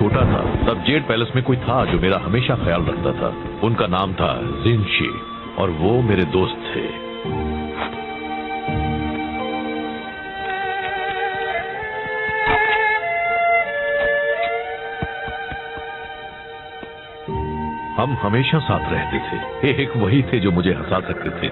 छोटा था तब जेड पैलेस में कोई था जो मेरा हमेशा ख्याल रखता था। उनका नाम था जिनशी और वो मेरे दोस्त थे। हम हमेशा साथ रहते थे। एक वही थे जो मुझे हंसा सकते थे।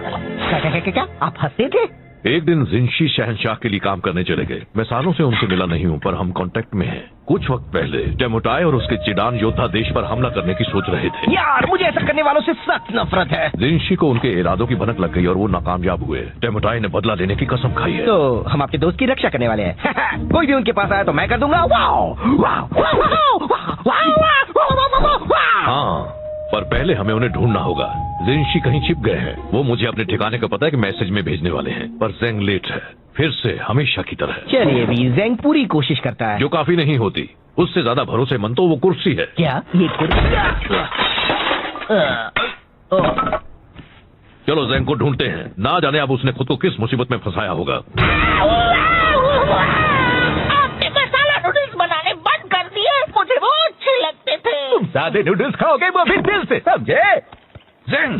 क्या आप हंसते थे? एक दिन जिनशी शहंशाह के लिए काम करने चले गए। मैं सालों से उनसे मिला नहीं हूँ पर हम कांटेक्ट में हैं। कुछ वक्त पहले टेमुटाई और उसके चिडान योद्धा देश पर हमला करने की सोच रहे थे। यार मुझे ऐसा करने वालों से सख्त नफरत है। जिनशी को उनके इरादों की भनक लग गई और वो नाकामयाब हुए। टेमुटाई ने बदला लेने की कसम खाई है। तो हम आपके दोस्त की रक्षा करने वाले हैं। कोई भी उनके पास आया तो मैं कर दूंगा। हाँ, पर पहले हमें उन्हें ढूंढना होगा। जिनशी कहीं छिप गए हैं। वो मुझे अपने ठिकाने का पता है कि मैसेज में भेजने वाले हैं, पर जेंग लेट है फिर से हमेशा की तरह। चलिए भी, जेंग पूरी कोशिश करता है। जो काफी नहीं होती। उससे ज्यादा भरोसेमंद तो वो कुर्सी है। क्या ये कुर्सी? चलो जेंग को ढूंढते हैं। ना जाने अब उसने खुद को किस मुसीबत में फंसाया होगा। आपने मसाला नूडल्स बनाने बंद कर दिए। मुझे वो अच्छे लगते थे। तुम सादे नूडल्स खाओगे वो भी दिल से, समझे? जेंग,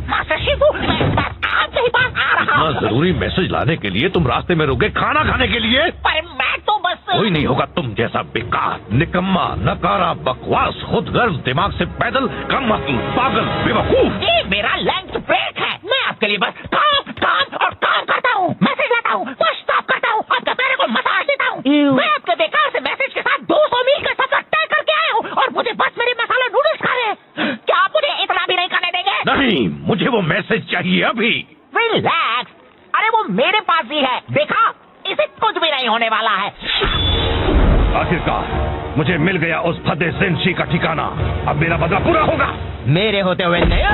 मास्टर शिफू, मैं बस आपके पास आ रहा इतना हूँ। जरूरी मैसेज लाने के लिए तुम रास्ते में रुक गए खाना खाने के लिए? पर मैं तो बस कोई नहीं होगा तुम जैसा बेकार, निकम्मा, नकारा, बकवास, खुदगर्ज, दिमाग से पैदल, कम अक्ल, पागल, बेवकूफ। ये मेरा लंच ब्रेक है। मैं आपके लिए बस काम काम और काम करता हूँ। मैसेज लाता हूँ, साफ करता हूँ, आपके पैरों को मसाज देता हूँ। मैं आपके बेकार से मैसेज के साथ 200 मील का सफर तय करके आया हूँ और मुझे बस मेरे मसाला नूडल्स खा रहे हैं। क्या आप मुझे इतना भी नहीं करने देंगे? नहीं, मुझे वो मैसेज चाहिए अभी। रिलैक्स। अरे वो मेरे पास ही है, देखा? इसे कुछ भी नहीं होने वाला है। आखिरकार मुझे मिल गया उस फदे जिनशी का ठिकाना। अब मेरा बदला पूरा होगा। मेरे होते हुए नहीं।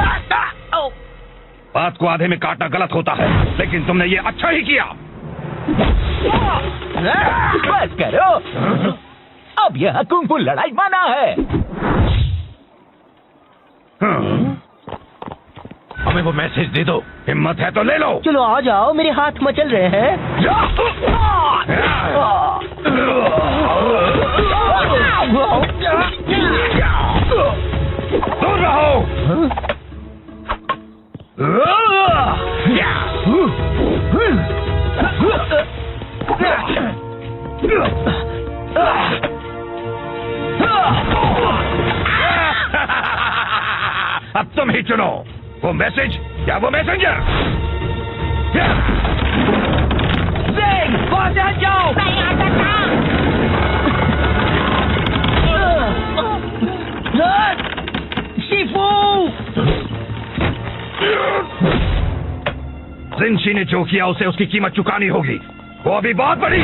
बात को आधे में काटना गलत होता है, लेकिन तुमने ये अच्छा ही किया। बस करो, अब यह कुंग-फू लड़ाई माना है। हमें वो मैसेज दे दो। हिम्मत है तो ले लो। चलो आ जाओ, मेरे हाथ मचल रहे हैं। दूर रहो। अब तुम ही चुनो, वो मैसेज या वो मैसेंजर। जेंग, वहां से हट जाओ। नहीं आ सकता। शिफू! जिनशी ने जो किया उसे उसकी कीमत चुकानी होगी। वो अभी बहुत बड़ी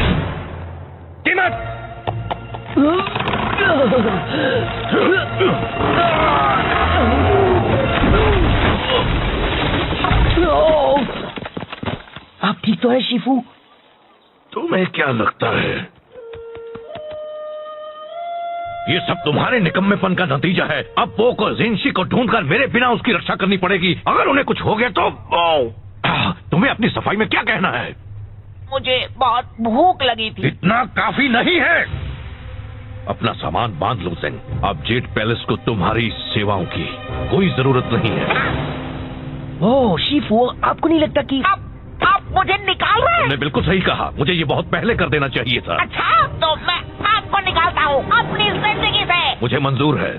कीमत। आप ठीक तो है शिफू? तुम्हें क्या लगता है ये सब तुम्हारे निकम्मेपन का नतीजा है? अब वो को जिनशी को ढूंढकर मेरे बिना उसकी रक्षा करनी पड़ेगी। अगर उन्हें कुछ हो गया तो तुम्हें अपनी सफाई में क्या कहना है? मुझे बहुत भूख लगी थी। इतना काफी नहीं है। अपना सामान बांध लो जेंग। अब जेड पैलेस को तुम्हारी सेवाओं की कोई जरूरत नहीं है। ओह शिफू, आपको नहीं लगता कि अब आप मुझे निकाल रहे हैं? तुमने बिल्कुल सही कहा। मुझे ये बहुत पहले कर देना चाहिए था। अच्छा, तो मैं आपको निकालता हूँ अपनी जिंदगी से। मुझे मंजूर है।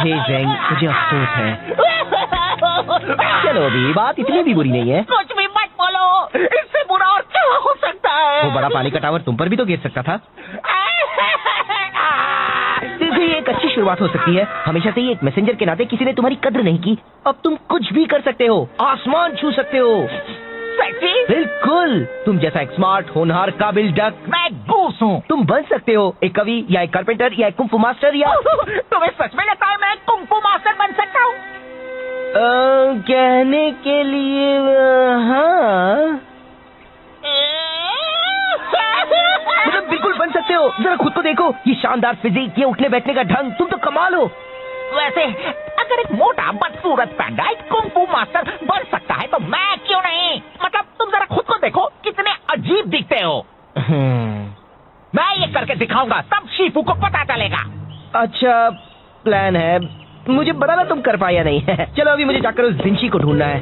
हे जेंग, मुझे अफसोस है। चलो अभी बात इतनी भी बुरी नहीं है। कुछ भी मत बोलो, इससे बुरा और क्या हो सकता है? वो बड़ा पानी का टावर तुम पर भी तो गिर सकता था। देखो ये एक अच्छी शुरुआत हो सकती है। हमेशा से ही एक मैसेंजर के नाते किसी ने तुम्हारी कद्र नहीं की। अब तुम कुछ भी कर सकते हो, आसमान छू सकते हो। सच्ची? बिल्कुल, तुम जैसा एक स्मार्ट, होनहार, काबिल डक मैं गूस हूँ। तुम बन सकते हो। एक कवि या एक कारपेंटर या एक कुंग फू मास्टर या तुम्हें सच में लगता है मैं कुंग फू मास्टर बन सकता हूँ? कहने के लिए हाँ। मतलब बिल्कुल बन सकते हो। जरा खुद को देखो, ये शानदार फिजिक, ये उठने बैठने का ढंग, तुम तो कमाल हो। वैसे अगर एक मोटा बदसूरत पैंडा एक कुंग-फू मास्टर बन सकता है तो मैं क्यों नहीं? मतलब तुम जरा खुद को देखो, कितने अजीब दिखते हो। मैं ये करके दिखाऊंगा, तब शीफू को पता चलेगा। अच्छा प्लान है, मुझे पता ना तुम कर पाया नहीं है। चलो अभी मुझे जाकर उस जिंशी को ढूंढना है।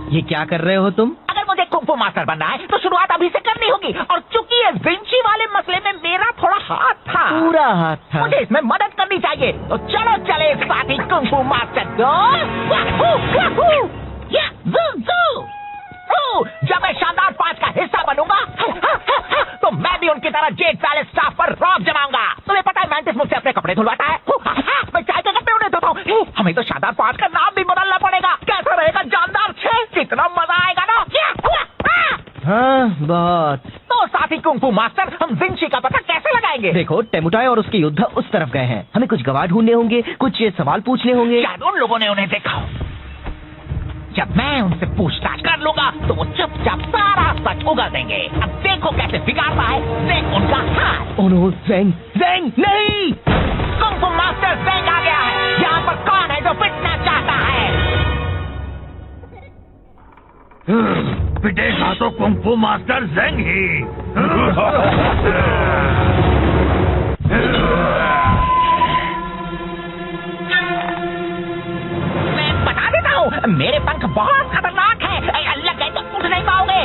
ये क्या कर रहे हो तुम? अगर मुझे कुंग-फू मास्टर बनना है तो शुरुआत अभी से करनी होगी, और चूंकि ये जिंशी वाले मसले में मेरा थोड़ा हाथ था, पूरा हाथ था, मुझे इसमें मदद करनी चाहिए। तो चलो चले साथी कुंग-फू मास्टर दो। जब मैं शानदार 5 का हिस्सा बनूंगा तो मैं भी उनकी तरह जेट पैलेस स्टाफ पर रौब जमाऊंगा। तुम्हें पता है मैंटिस मुझसे अपने कपड़े धुलवाता है, मैं चाय के कपड़े उन्हें धोता हूँ। हमें तो शानदार 5 का नाम भी बदलना पड़ेगा। कैसा रहेगा जानदार 6? कितना मजा आएगा ना। हाँ बहुत। तो साथी कुंग-फू मास्टर, हम जिंशी का पता कैसे लगाएंगे? देखो टेमुटाई और उसके योद्धा उस तरफ गए हैं, हमें कुछ गवाह ढूंढने होंगे, कुछ सवाल पूछने होंगे। शायद उन लोगों ने उन्हें देखा। जब मैं उनसे पूछताछ कर लूंगा तो वो चुपचाप सारा सच उगल देंगे। अब देखो कैसे बिगाड़ता है ज़ेंग उनका हाथ। ओह नो, ज़ेंग, ज़ेंग नहीं! कुंग-फू मास्टर ज़ेंग आ गया है। यहाँ पर कौन है जो पिटना चाहता है? पिटेगा तो कुंग-फू मास्टर ज़ेंग ही। मैं बता देता हूँ, मेरे पंख बहुत खतरनाक है। अल्लाह कहे तो उठ नहीं पाओगे।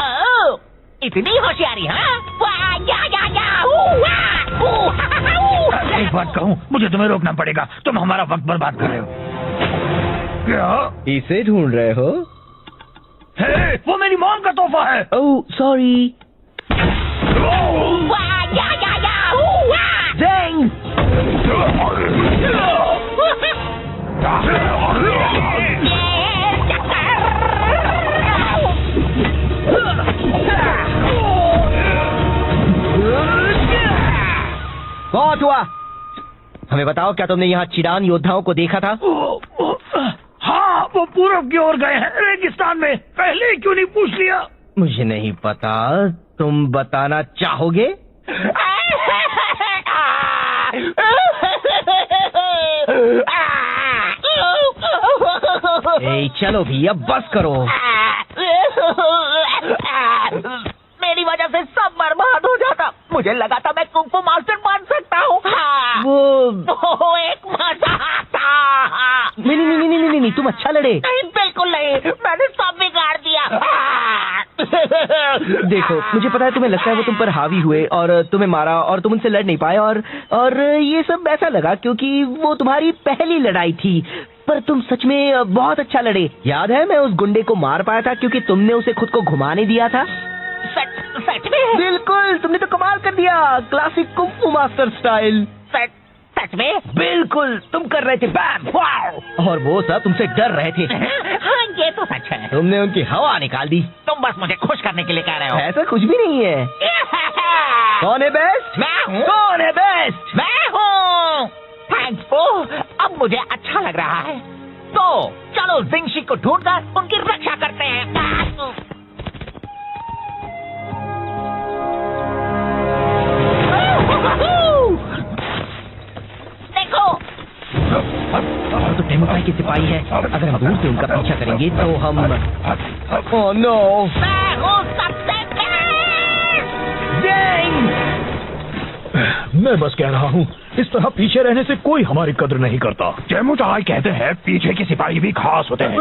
ओह, इतनी होशियारी, हाँ? एक बात कहूँ, मुझे तुम्हें रोकना पड़ेगा, तुम हमारा वक्त बर्बाद कर रहे हो। क्या इसे ढूंढ रहे हो? हे, वो मेरी मॉम का तोहफा है। Oh sorry. ज़ेंग! बहुत हुआ। हमें बताओ, क्या तुमने यहाँ चिरान योद्धाओं को देखा था? हाँ, वो पूरब की ओर गए हैं, रेगिस्तान में। पहले ही क्यों नहीं पूछ लिया? मुझे नहीं पता, तुम बताना चाहोगे? ए, चलो भी अब बस करो। मेरी वजह से सब बर्बाद हो जाता। मुझे लगा था मैं कुंग-फू मास्टर बन सकता हूँ। वो एक मजाक था। नहीं, तुम अच्छा लड़े। नहीं, बिल्कुल नहीं, मैंने सब बिगाड़ दिया। देखो, मुझे पता है तुम्हें लगता है वो तुम पर हावी हुए और तुम्हें मारा और तुम उनसे लड़ नहीं पाए, और ये सब ऐसा लगा क्योंकि वो तुम्हारी पहली लड़ाई थी। पर तुम सच में बहुत अच्छा लड़े। याद है, मैं उस गुंडे को मार पाया था क्योंकि तुमने उसे खुद को घुमाने दिया था। सच में? बिल्कुल, तुमने तो कमाल कर दिया, क्लासिक कुंग-फू मास्टर स्टाइल। सच में? बिल्कुल, तुम कर रहे थे बैम, वाव! और वो सब तुमसे डर रहे थे। हाँ, ये तो सच है। तुमने उनकी हवा निकाल दी। तुम बस मुझे खुश करने के लिए कह रहे हो। ऐसा कुछ भी नहीं है। कौन है बेस्ट? मैं हूँ। कौन है बेस्ट? मैं हूँ। थैंक्स पो, अब मुझे अच्छा लग रहा है। तो चलो जिंशी को ढूंढकर उनकी रक्षा करते हैं। देखो, तो टेमुटाई के सिपाही है। अगर हम दूर से उनका पीछा करेंगे तो हम ओह नो, मैं हूँ सबसे मैं बस कह रहा हूँ, इस तरह पीछे रहने से कोई हमारी कद्र नहीं करता। टेमुटाई कहते हैं पीछे के सिपाही भी खास होते हैं।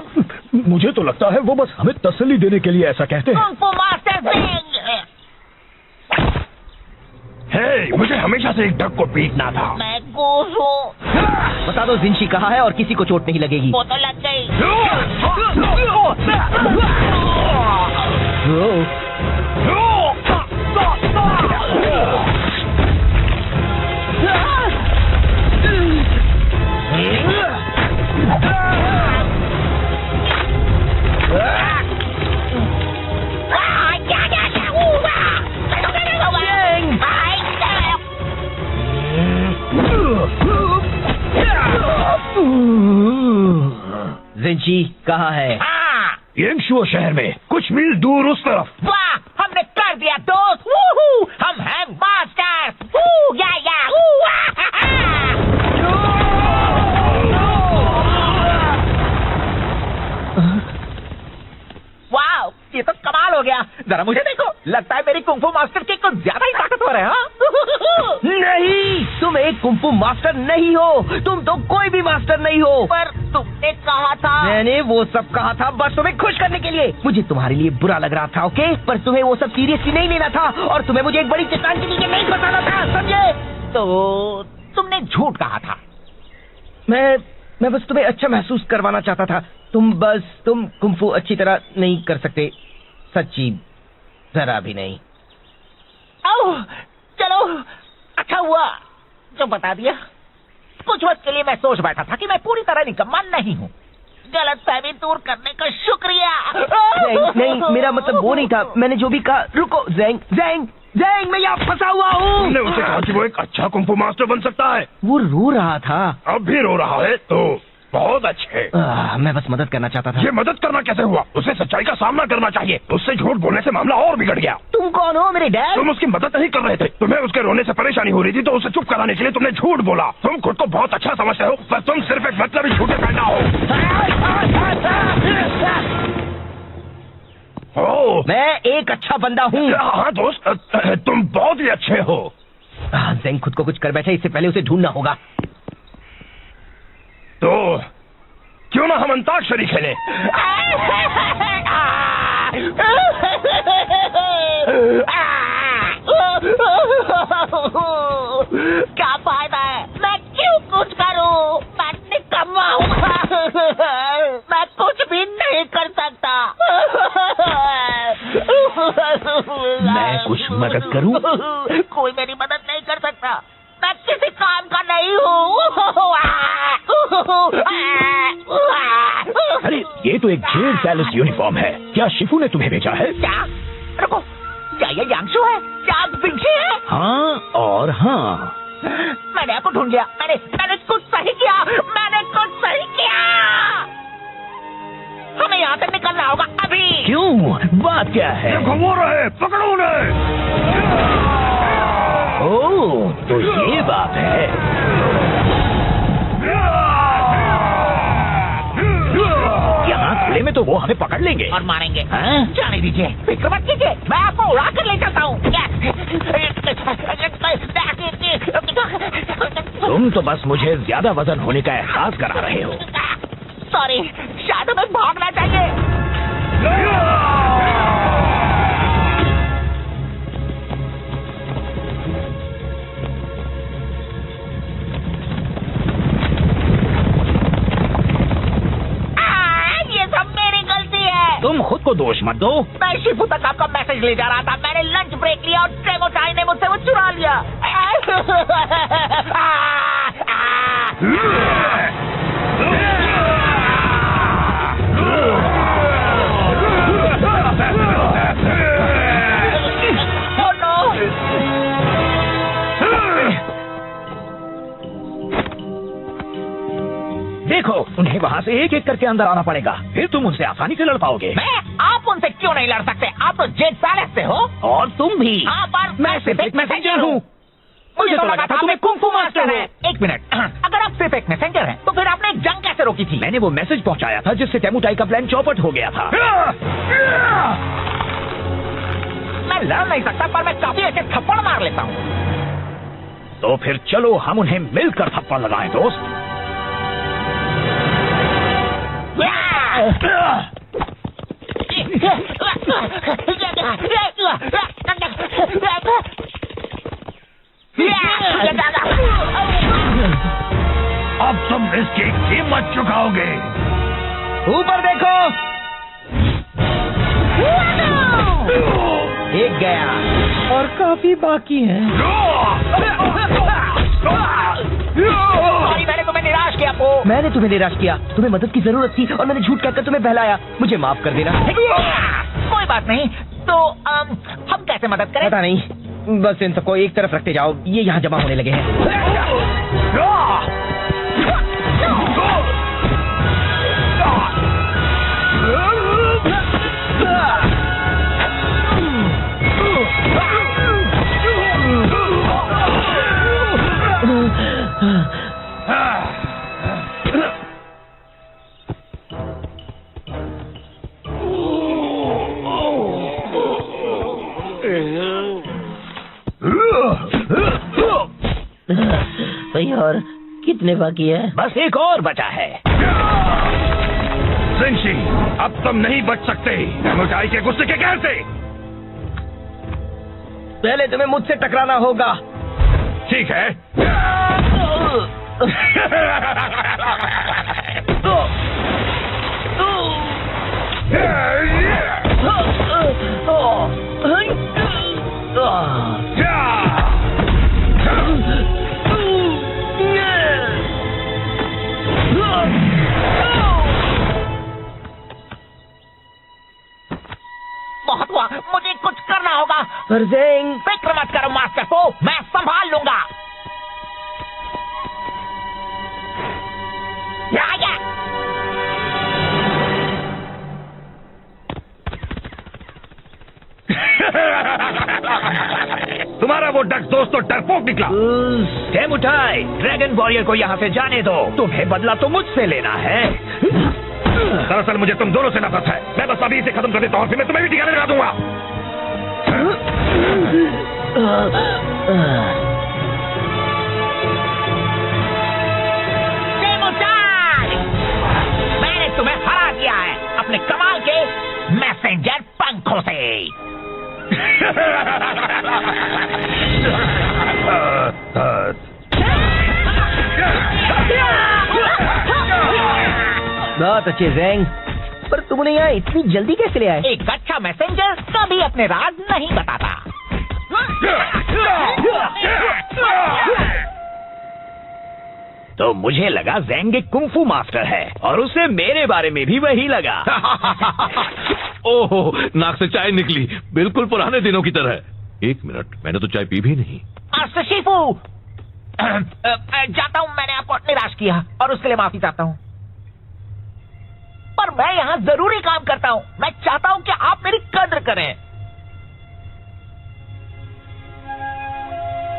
मुझे तो लगता है वो बस हमें तसल्ली देने के लिए ऐसा कहते हैं। Kung fu master Zeng. हे, मुझे हमेशा से एक डक को पीटना था। मैं घूस हूँ। बता दो जिंशी कहाँ है और किसी को चोट नहीं लगेगी। वो तो लग गई। जिंशी कहाँ है? येंगशुओ शहर में कुछ मील दूर उस तरफ। वाह, जरा मुझे देखो, लगता है मेरी कुंफू मास्टर की कुछ ज्यादा ही ताकतवर है। हाँ? नहीं, तुम एक कुंफू मास्टर नहीं हो, तुम तो कोई भी मास्टर नहीं हो। पर तुमने कहा था। मैंने वो सब कहा था बस तुम्हें खुश करने के लिए। मुझे तुम्हारे लिए बुरा लग रहा था, ओके, पर तुम्हें वो सब सीरियसली नहीं लेना था और तुम्हें मुझे एक बड़ी चट्टान के नीचे नहीं फंसाना था, समझे? तो तुमने झूठ कहा था। मैं बस तुम्हें अच्छा महसूस करवाना चाहता था। तुम कुंफू अच्छी तरह नहीं कर सकते, सच्ची जरा भी नहीं। ओह, चलो अच्छा हुआ जो बता दिया। कुछ वक्त के लिए मैं सोच बैठा था कि मैं पूरी तरह निकम्मा नहीं हूँ। गलतफहमी दूर करने का शुक्रिया। नहीं, मेरा मतलब वो नहीं था। मैंने जो भी कहा, रुको ज़ैंग, मैं यहाँ फंसा हुआ हूँ। तुमने उसे कहा कि वो एक अच्छा कुंफू मास्टर बन सकता है। वो रो रहा था। अब भी रो रहा है तो बहुत अच्छे। मैं बस मदद करना चाहता था। ये मदद करना कैसे हुआ? उसे सच्चाई का सामना करना चाहिए। उससे झूठ बोलने से मामला और बिगड़ गया। तुम कौन हो, मेरे डैड? तुम उसकी मदद नहीं कर रहे थे। तुम्हें उसके रोने से परेशानी हो रही थी तो उसे चुप कराने के लिए तुमने झूठ बोला। तुम खुद को बहुत अच्छा समझते हो, पर तुम सिर्फ एक मतलबी झूठे पैदा हो। मैं एक अच्छा बंदा हूँ। हाँ दोस्त, तुम बहुत ही अच्छे हो। ज़ैंग खुद को कुछ कर बैठा, इससे पहले उसे ढूंढना होगा। तो क्यों ना हम अंताक्षरी खेलें? क्या फायदा है? मैं क्यों कुछ करूं? मैं निकम्मा हूँ। मैं कुछ भी नहीं कर सकता। मैं कुछ मदद करूं? कोई मेरी मदद नहीं कर सकता। मैं किसी काम का नहीं हूँ। अरे ये तो एक जेल पैलेस यूनिफॉर्म है। क्या शिफू ने तुम्हें भेजा है? क्या? रुको, क्या ये यांशु है? क्या विंची है? हाँ और हाँ। मैंने आपको ढूंढ लिया। मैंने कुछ सही किया। हमें यहाँ से निकलना होगा अभी। क्यों? बात क्या है? देखो वो रहे, पकड़ो उन्हें। ओह, तो ये बात है। यहाँ खुले में तो वो हमें पकड़ लेंगे और मारेंगे। हाँ? जाने दीजिए, फिक्र मत कीजिए, मैं आपको उड़ा कर ले जाता हूँ। तुम तो बस मुझे ज्यादा वजन होने का एहसास करा रहे हो। सॉरी, शायद हमें भागना चाहिए। ये सब मेरी गलती है। तुम खुद को दोष मत दो। मैं शिफू तक आपका मैसेज ले जा रहा था। मैंने लंच ब्रेक लिया और ट्रेमोटाई ने मुझसे वो चुरा लिया। देखो, उन्हें वहाँ से एक एक करके अंदर आना पड़ेगा, फिर तुम उनसे आसानी से लड़ पाओगे। आप उनसे क्यों नहीं लड़ सकते? आप तो जेट पैलेस से हो। और तुम भी। हाँ, पर मैं सिर्फ एक मैसेंजर हूँ। मुझे तो लगा था तुम्हें कुंफू मास्टर हो। है। एक मिनट, अगर आप सिर्फ एक मैसेंजर हैं, तो फिर आपने एक जंग कैसे रोकी थी? मैंने वो मैसेज पहुँचाया था जिससे टेमुटाई का प्लान चौपट हो गया था। मैं लड़ नहीं सकता, पर मैं काफी अच्छे थप्पड़ मार लेता हूँ। तो फिर चलो हम उन्हें मिलकर थप्पड़ लगाएं दोस्त। अब तुम इसकी कीमत चुकाओगे। ऊपर देखो। एक गया और काफी बाकी है। मैंने तुम्हें निराश किया। मैंने तुम्हें निराश किया। तुम्हें मदद की जरूरत थी और मैंने झूठ कहकर तुम्हें बहलाया। मुझे माफ कर देना। कोई बात नहीं। तो हम कैसे मदद करें? पता नहीं, बस इन सबको एक तरफ रखते जाओ। ये यहाँ जमा होने लगे हैं। कितने बाकी है? बस एक और बचा है। जिनशी, अब तुम नहीं बच सकते एमोटाई के गुस्से के कहर से। पहले तुम्हें मुझसे टकराना होगा। ठीक है। बहुत हुआ, मुझे कुछ करना होगा। पर ज़ेंग, फिक्र मत करो मास्टर को, मैं संभाल लूंगा। तुम्हारा वो डक दोस्त तो डरपोक निकला। एमोटाई, ड्रैगन वॉरियर को यहाँ से जाने दो। तुम्हें बदला तो मुझसे लेना है। दरअसल मुझे तुम दोनों से नफरत है। मैं बस अभी इसे खत्म कर देता हूँ, फिर मैं तुम्हें भी ठिकाने लगा दूंगा। एमोटाई, मैंने तुम्हें हरा दिया है अपने कमाल के मैसेंजर पंखों से। बहुत अच्छे ज़ेंग, पर तुम उन्हें यहाँ इतनी जल्दी कैसे ले आए? एक अच्छा मैसेंजर कभी अपने राज नहीं बताता। तो मुझे लगा ज़ेंग एक कुंफू मास्टर है और उसे मेरे बारे में भी वही लगा। ओहो, नाक से चाय निकली, बिल्कुल पुराने दिनों की तरह। एक मिनट, मैंने तो चाय पी भी नहीं। शिफू, जाता हूँ, मैंने आपको निराश किया और उसके लिए माफी चाहता हूँ। पर मैं यहाँ जरूरी काम करता हूँ। मैं चाहता हूँ कि आप मेरी कद्र करें।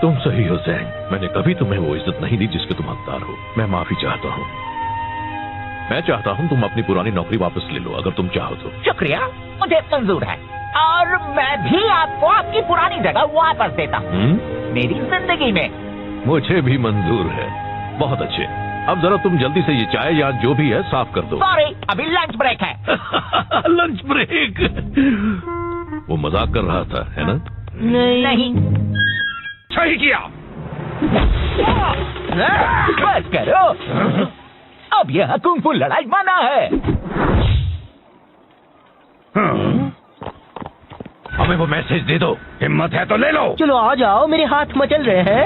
तुम सही हो ज़ेंग, मैंने कभी तुम्हें वो इज्जत नहीं दी जिसके तुम हकदार हो। मैं माफी चाहता हूँ। मैं चाहता हूँ तुम अपनी पुरानी नौकरी वापस ले लो, अगर तुम चाहो तो। शुक्रिया, मुझे मंजूर है और मैं भी आपको आपकी पुरानी जगह वापस देता हूँ मेरी जिंदगी में। मुझे भी मंजूर है। बहुत अच्छे, अब जरा तुम जल्दी से ये चाय या जो भी है साफ कर दो। सॉरी, अभी लंच ब्रेक है। Lunch break? वो मजाक कर रहा था, है ना? नहीं। सही किया। बस करो, अब यह कुंफू लड़ाई मना है। हमें वो मैसेज दे दो। हिम्मत है तो ले लो। चलो आ जाओ, मेरे हाथ मचल रहे हैं।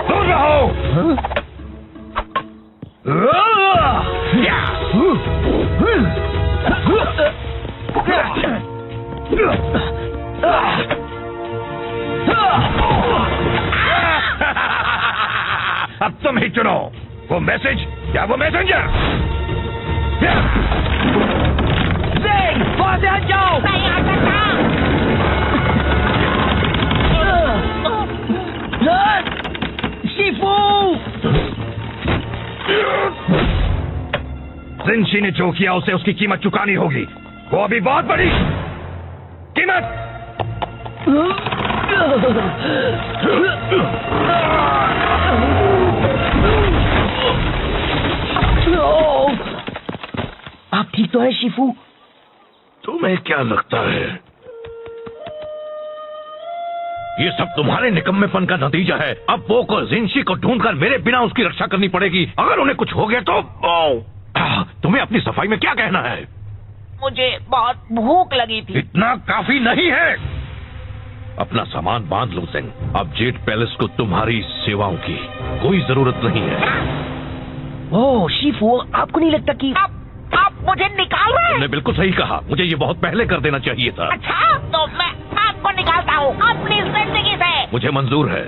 दूर रहो। अब तुम ही चुनो, वो मैसेज या वो मैसेंजर। ज़ेंग, वहां से हट जाओ। नहीं आ सकता। शिफू, जिनशी ने जो किया उसे उसकी कीमत चुकानी होगी। वो अभी बहुत बड़ी कीमत। आप ठीक तो है शिफू? तुम्हें क्या लगता है ये सब तुम्हारे निकम्मेपन का नतीजा है? अब पोको जिनशी को ढूंढकर मेरे बिना उसकी रक्षा करनी पड़ेगी। अगर उन्हें कुछ हो गया तो तुम्हें अपनी सफाई में क्या कहना है? मुझे बहुत भूख लगी थी। इतना काफी नहीं है। अपना सामान बांध लो ज़ेंग। अब जेड पैलेस को तुम्हारी सेवाओं की कोई जरूरत नहीं है। ओह शिफू, आपको नहीं लगता कि आप मुझे निकाल रहे हैं? तुमने बिल्कुल सही कहा, मुझे ये बहुत पहले कर देना चाहिए था। अच्छा, तो मैं आपको निकालता हूँ अपनी जिंदगी से। मुझे मंजूर है।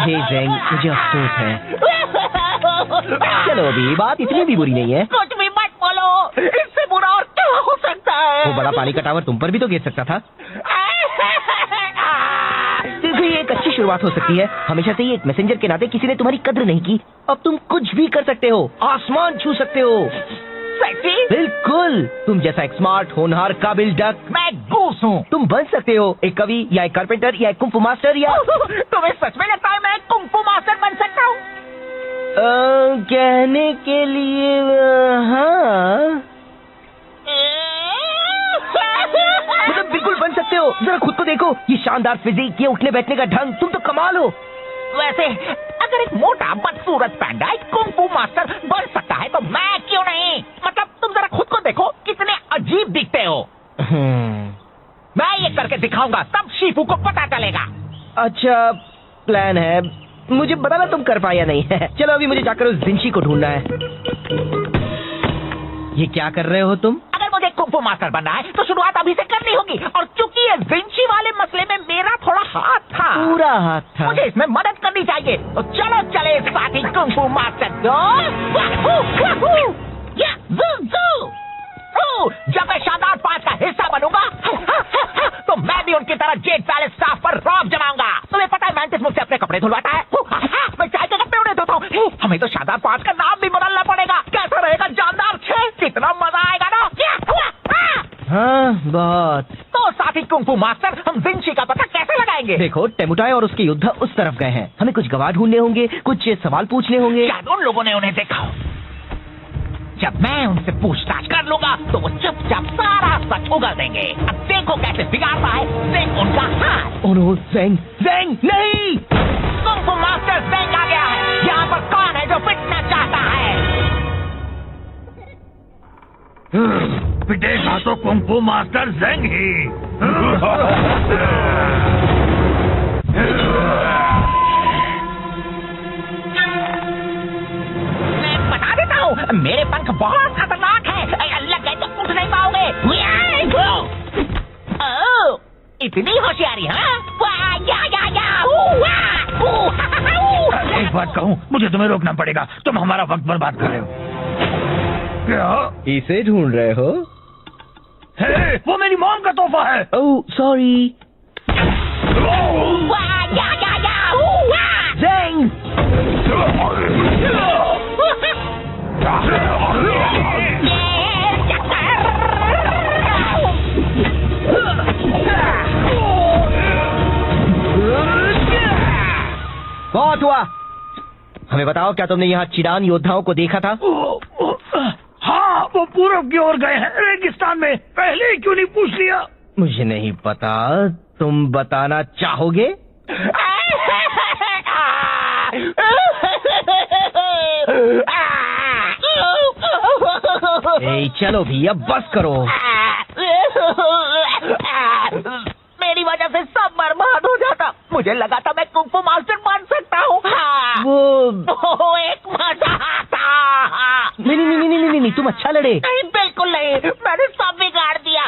हे ज़ेंग, मुझे अफसोस है। चलो अभी बात इतनी भी बुरी नहीं है। कुछ भी मत बोलो, इससे बुरा और क्या हो सकता है? वो बड़ा पानी का टावर तुम पर भी तो गिर सकता था। शुरुआत हो सकती है। हमेशा से ही एक मैसेंजर के नाते किसी ने तुम्हारी कद्र नहीं की। अब तुम कुछ भी कर सकते हो, आसमान छू सकते हो। सेक्सी? बिल्कुल, तुम जैसा एक स्मार्ट, होनहार, काबिल डक। मैं गूस हूँ। तुम बन सकते हो एक कवि या एक कारपेंटर या एक कुंफू मास्टर या तुम्हें सच में लगता है मैं एक कुंफू मास्टर बन सकता हूँ? कहने के लिए हाँ, मतलब बिल्कुल बन सकते हो। जरा खुद को देखो, ये शानदार फिजिक, ये उठने बैठने का ढंग, तुम तो कमाल हो। वैसे अगर एक मोटा बदसूरत पैंडा एक कुंफू मास्टर बन सकता है तो मैं क्यों नहीं? मतलब तुम जरा खुद को देखो, कितने अजीब दिखते हो। मैं ये करके दिखाऊंगा, तब शीफू को पता चलेगा। अच्छा प्लान है, मुझे बताना तुम कर पाया नहीं है। चलो अभी मुझे जाकर उस जिंशी को ढूंढना है। ये क्या कर रहे हो तुम? अगर मुझे कुंफू मास्टर बनना है तो शुरुआत अभी से करनी होगी, और चूंकि ये जिंशी वाले मसले में मेरा थोड़ा हाथ था, पूरा हाथ था, मुझे इसमें मदद करनी चाहिए। तो चलो चले साथी कुंफू मास्टर। जब मैं शानदार 5 का हिस्सा बनूंगा तो मैं भी उनकी तरह जेट पैलेस स्टाफ पर रौब जमाऊंगा। तुम्हें पता है मैंटिस मुझसे अपने कपड़े धुलवाता है, मैं चाय के कपड़े उन्हें धोता हूँ। हमें तो शानदार 5 का नाम भी बदलना पड़ेगा। कैसा रहेगा जानदार 6? कितना मजा आएगा ना। हाँ बहुत। तो साथी कुंफू मास्टर, हम जिंशी का पता कैसे लगाएंगे? देखो टेमुटाई और उसके योद्धा उस तरफ गए हैं। हमें कुछ गवाह ढूंढने होंगे, कुछ सवाल पूछने होंगे। शायद उन लोगों ने उन्हें देखा हो। जब मैं उनसे पूछताछ कर लूंगा तो वो चुपचाप सारा सच उगल देंगे। अब देखो कैसे बिगाड़ता है ज़ेंग उनका हाथ। ओह नो, ज़ेंग, ज़ेंग नहीं! कुंफू मास्टर ज़ेंग आ गया है। यहाँ पर कौन है जो पिटना चाहता है? पिटेगा तो कुंफू मास्टर ज़ेंग ही। मैं बता देता हूँ, मेरे पंख बहुत खतरनाक है। लग गए तो उठ नहीं पाओगे। ओह, इतनी होशियारी, हाँ? एक बात कहूँ, मुझे तुम्हें रोकना पड़ेगा। तुम हमारा वक्त बर्बाद कर रहे हो। क्या? इसे ढूंढ रहे हो? हे, वो मेरी मॉम का तोहफा है। Oh sorry. ज़ेंग! बहुत हुआ। हमें बताओ, क्या तुमने यहाँ चिडान योद्धाओं को देखा था? हाँ, वो पूरब की ओर गए हैं, रेगिस्तान में। पहले ही क्यों नहीं पूछ लिया? मुझे नहीं पता, तुम बताना चाहोगे? ए, चलो भी, अब बस करो। मेरी वजह से सब बर्बाद हो जाता। मुझे लगा था मैं कुंफू मास्टर बन सकता हूँ। वो एक मजा आता। नहीं, तुम अच्छा लड़े। नहीं, बिल्कुल नहीं, मैंने सब बिगाड़ दिया।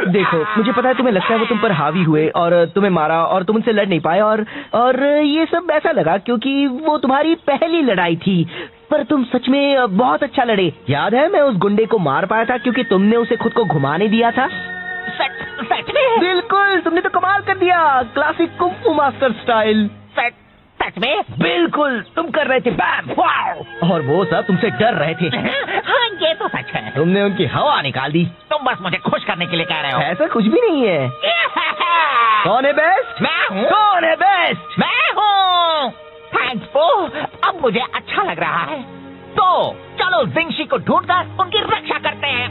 देखो, मुझे पता है तुम्हें लगता है वो तुम पर हावी हुए और तुम्हें मारा और तुम उनसे लड़ नहीं पाए, और ये सब ऐसा लगा क्योंकि वो तुम्हारी पहली लड़ाई थी। पर तुम सच में बहुत अच्छा लड़े। याद है, मैं उस गुंडे को मार पाया था क्योंकि तुमने उसे खुद को घुमाने दिया था। सच में? बिल्कुल, तुमने तो कमाल कर दिया, क्लासिक कुंफू मास्टर स्टाइल। सच में? बिल्कुल, तुम कर रहे थे बैम, वाओ, और वो सब तुमसे डर रहे थे। हाँ, ये तो सच है। तुमने उनकी हवा निकाल दी। तुम बस मुझे खुश करने के लिए कह रहे हो। ऐसा कुछ भी नहीं है। कौन है बेस्ट? मैं हूँ। कौन है बेस्ट? मैं हूँ। थैंक्स बो, अब मुझे अच्छा लग रहा है। तो चलो जिंशी को ढूंढकर उनकी रक्षा करते हैं।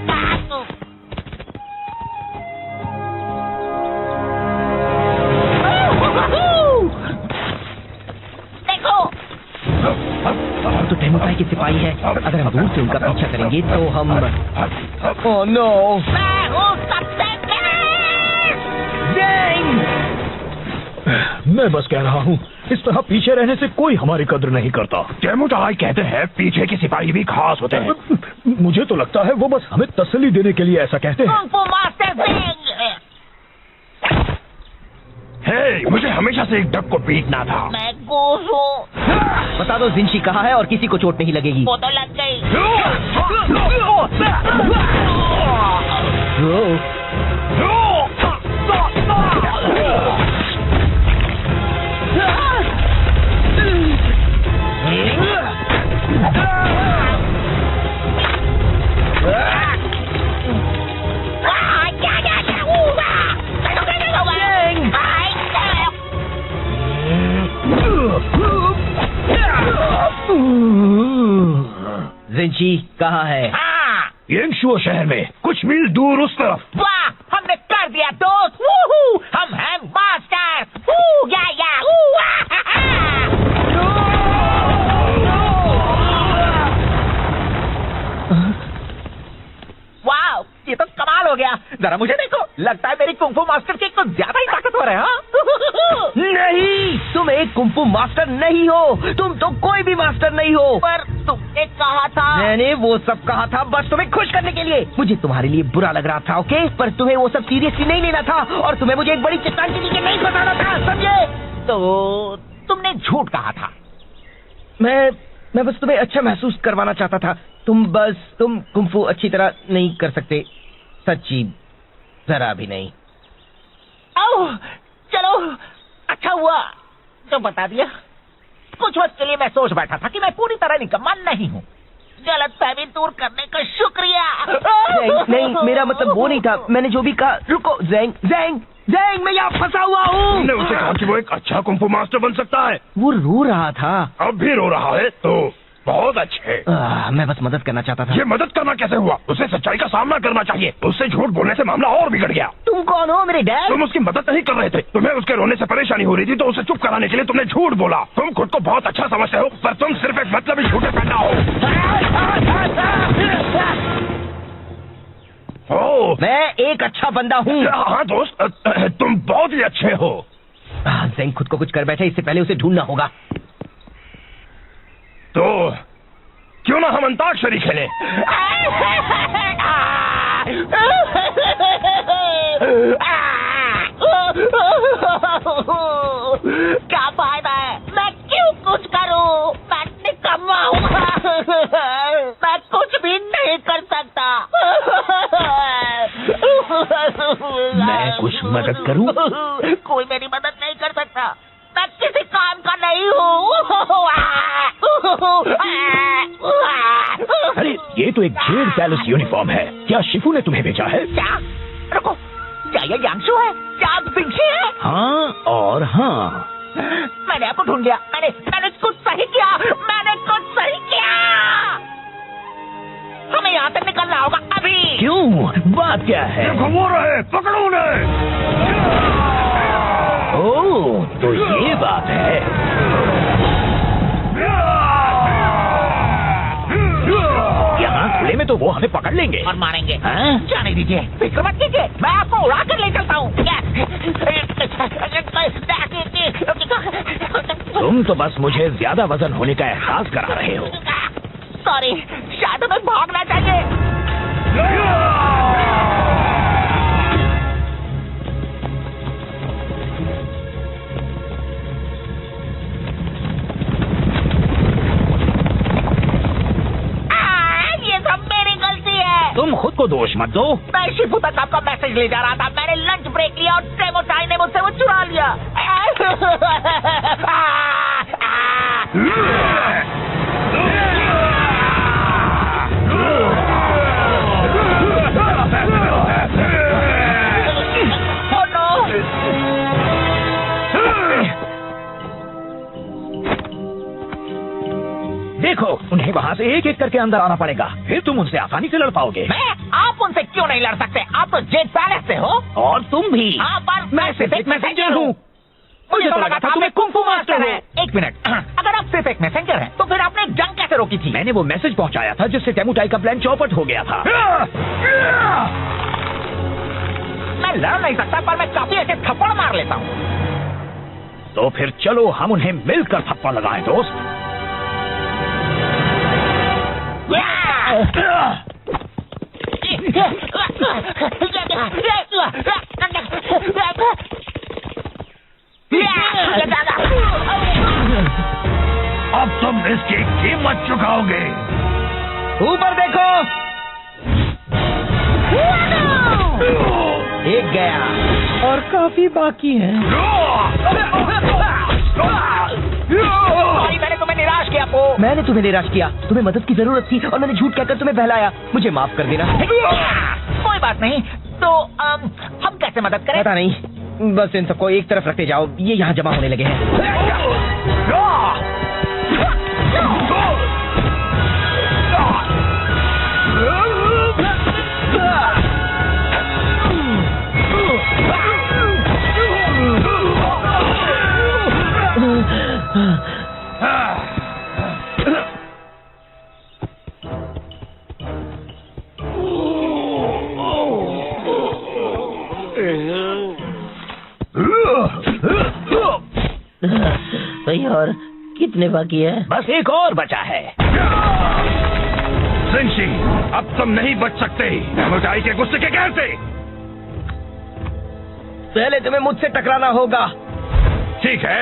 देखो, तो टेमुटाई के सिपाही है। अगर हम दूर से उनका पीछा करेंगे तो हम ओह नो, मैं हूँ सबसे मैं बस कह रहा हूँ, इस तरह पीछे रहने से कोई हमारी कद्र नहीं करता। टेमुटाई कहते हैं पीछे के सिपाही भी खास होते हैं। मुझे तो लगता है वो बस हमें तसल्ली देने के लिए ऐसा कहते हैं। Kung fu master Zeng. हे, मुझे हमेशा से एक डक को पीटना था। मैं गूस हूँ। बता दो जिंशी कहाँ है और किसी को चोट नहीं लगेगी। वो तो लग गई। रिंची कहाँ है? हाँ, येंगशुओ शहर में कुछ मील दूर उस तरफ। वाह, हमने कर दिया दोस्त। वूहू, हम हैं मास्टर। या वाह, ये तो कमाल हो गया। जरा मुझे देखो, लगता है मेरी कुंफू मास्टर की कुछ ज्यादा ही ताकतवर है। हाँ? नहीं, तुम एक कुंफू मास्टर नहीं हो। तुम तो कोई भी मास्टर नहीं हो। पर तुमने कहा था। मैंने वो सब कहा था बस तुम्हें खुश करने के लिए। मुझे तुम्हारे लिए बुरा लग रहा था, ओके? पर तुम्हें वो सब सीरियसली नहीं लेना था और तुम्हें मुझे एक बड़ी चट्टान के नीचे नहीं फंसाना था, समझे? तो तुमने झूठ कहा था। मैं बस तुम्हें अच्छा महसूस करवाना चाहता था। तुम कुंफू अच्छी तरह नहीं कर सकते, सच्ची, जरा भी नहीं। ओह, चलो, अच्छा हुआ जो बता दिया। कुछ वक्त के लिए मैं सोच बैठा था कि मैं पूरी तरह निकम्मा नहीं हूँ। गलतफहमी दूर करने का शुक्रिया। नहीं, मेरा मतलब वो नहीं था। मैंने जो भी कहा। रुको, ज़ैंग, मैं यहाँ फंसा हुआ हूँ। तुमने उसे कहा कि वो एक अच्छा कुंफू मास्टर बन सकता है। वो रो रहा था। अब भी रो रहा है तो बहुत अच्छे। मैं बस मदद करना चाहता था। ये मदद करना कैसे हुआ? उसे सच्चाई का सामना करना चाहिए। उससे झूठ बोलने से मामला और बिगड़ गया। तुम कौन हो, मेरे डैड? तुम उसकी मदद नहीं कर रहे थे। तुम्हें उसके रोने से परेशानी हो रही थी तो उसे चुप कराने के लिए तुमने झूठ बोला। तुम खुद को बहुत अच्छा समझते हो पर तुम सिर्फ एक मतलबी झूठे पैदा हो। मैं एक अच्छा बंदा हूँ। हाँ दोस्त, तुम बहुत ही अच्छे हो। ज़ैंग खुद को कुछ कर बैठे, इससे पहले उसे ढूंढना होगा। तो क्यों ना हम अंताक्षरी खेलें? क्या फायदा है? मैं क्यों कुछ करूं? मैं निकम्मा हूँ। मैं कुछ भी नहीं कर सकता। मैं कुछ मदद करूं? कोई मेरी मदद नहीं कर सकता। मैं किसी काम का नहीं हूँ। अरे ये तो एक जेड पैलेस यूनिफॉर्म है। क्या शिफू ने तुम्हें भेजा है? क्या? रुको, क्या ये यांगशु है? क्या बिंशी है? हाँ और हाँ। मैंने आपको ढूंढ लिया। मैंने कुछ सही किया। हमें यहाँ से निकलना होगा अभी। क्यों? बात क्या है? देखो वो रहे, पकड़ो उन्हें। ओह, तो ये बात है। यहाँ खुले में तो वो हमें पकड़ लेंगे और मारेंगे। हाँ? जाने दीजिए, फिक्र मत कीजिए, मैं आपको उड़ा कर ले चलता हूँ। तुम तो बस मुझे ज्यादा वजन होने का एहसास करा रहे हो। सॉरी, शायद हमें भागना चाहिए। ये सब मेरी गलती है। तुम खुद को दोष मत दो। मैं शिफू तक आपका मैसेज ले जा रहा था। मैंने लंच ब्रेक लिया और टेमो चाय ने मुझसे वो चुरा लिया। देखो, उन्हें वहाँ से एक एक करके अंदर आना पड़ेगा, फिर तुम उनसे आसानी से लड़ पाओगे। आप उनसे क्यों नहीं लड़ सकते? आप तो जेड पैलेस से हो। और तुम भी। हाँ, पर मैं सिर्फ एक मैसेंजर हूँ। मुझे तो लगा था तुम्हें कुंफू मास्टर है। एक मिनट, अगर आप सिर्फ एक मैसेंजर हैं, तो फिर आपने जंग कैसे रोकी थी? मैंने वो मैसेज पहुँचाया था जिससे टेमुटाई का प्लान चौपट हो गया था। मैं लड़ नहीं सकता, पर मैं काफी ऐसे थप्पड़ मार लेता हूँ। तो फिर चलो हम उन्हें मिलकर थप्पड़ लगाएं, दोस्त। अब तुम इसकी कीमत चुकाओगे। ऊपर देखो। एक गया और काफी बाकी है। मैंने तुम्हें निराश किया। मैंने तुम्हें निराश किया। तुम्हें मदद की जरूरत थी और मैंने झूठ कहकर तुम्हें बहलाया। मुझे माफ कर देना। कोई बात नहीं। तो हम कैसे मदद करें? पता नहीं, बस इन सबको एक तरफ रखते जाओ। ये यहाँ जमा होने लगे हैं। भाई और कितने बाकी है? बस एक और बचा है। जिनशी, अब तुम नहीं बच सकते डेमोटाई के गुस्से के कहर से। पहले तुम्हें मुझसे टकराना होगा। ठीक है।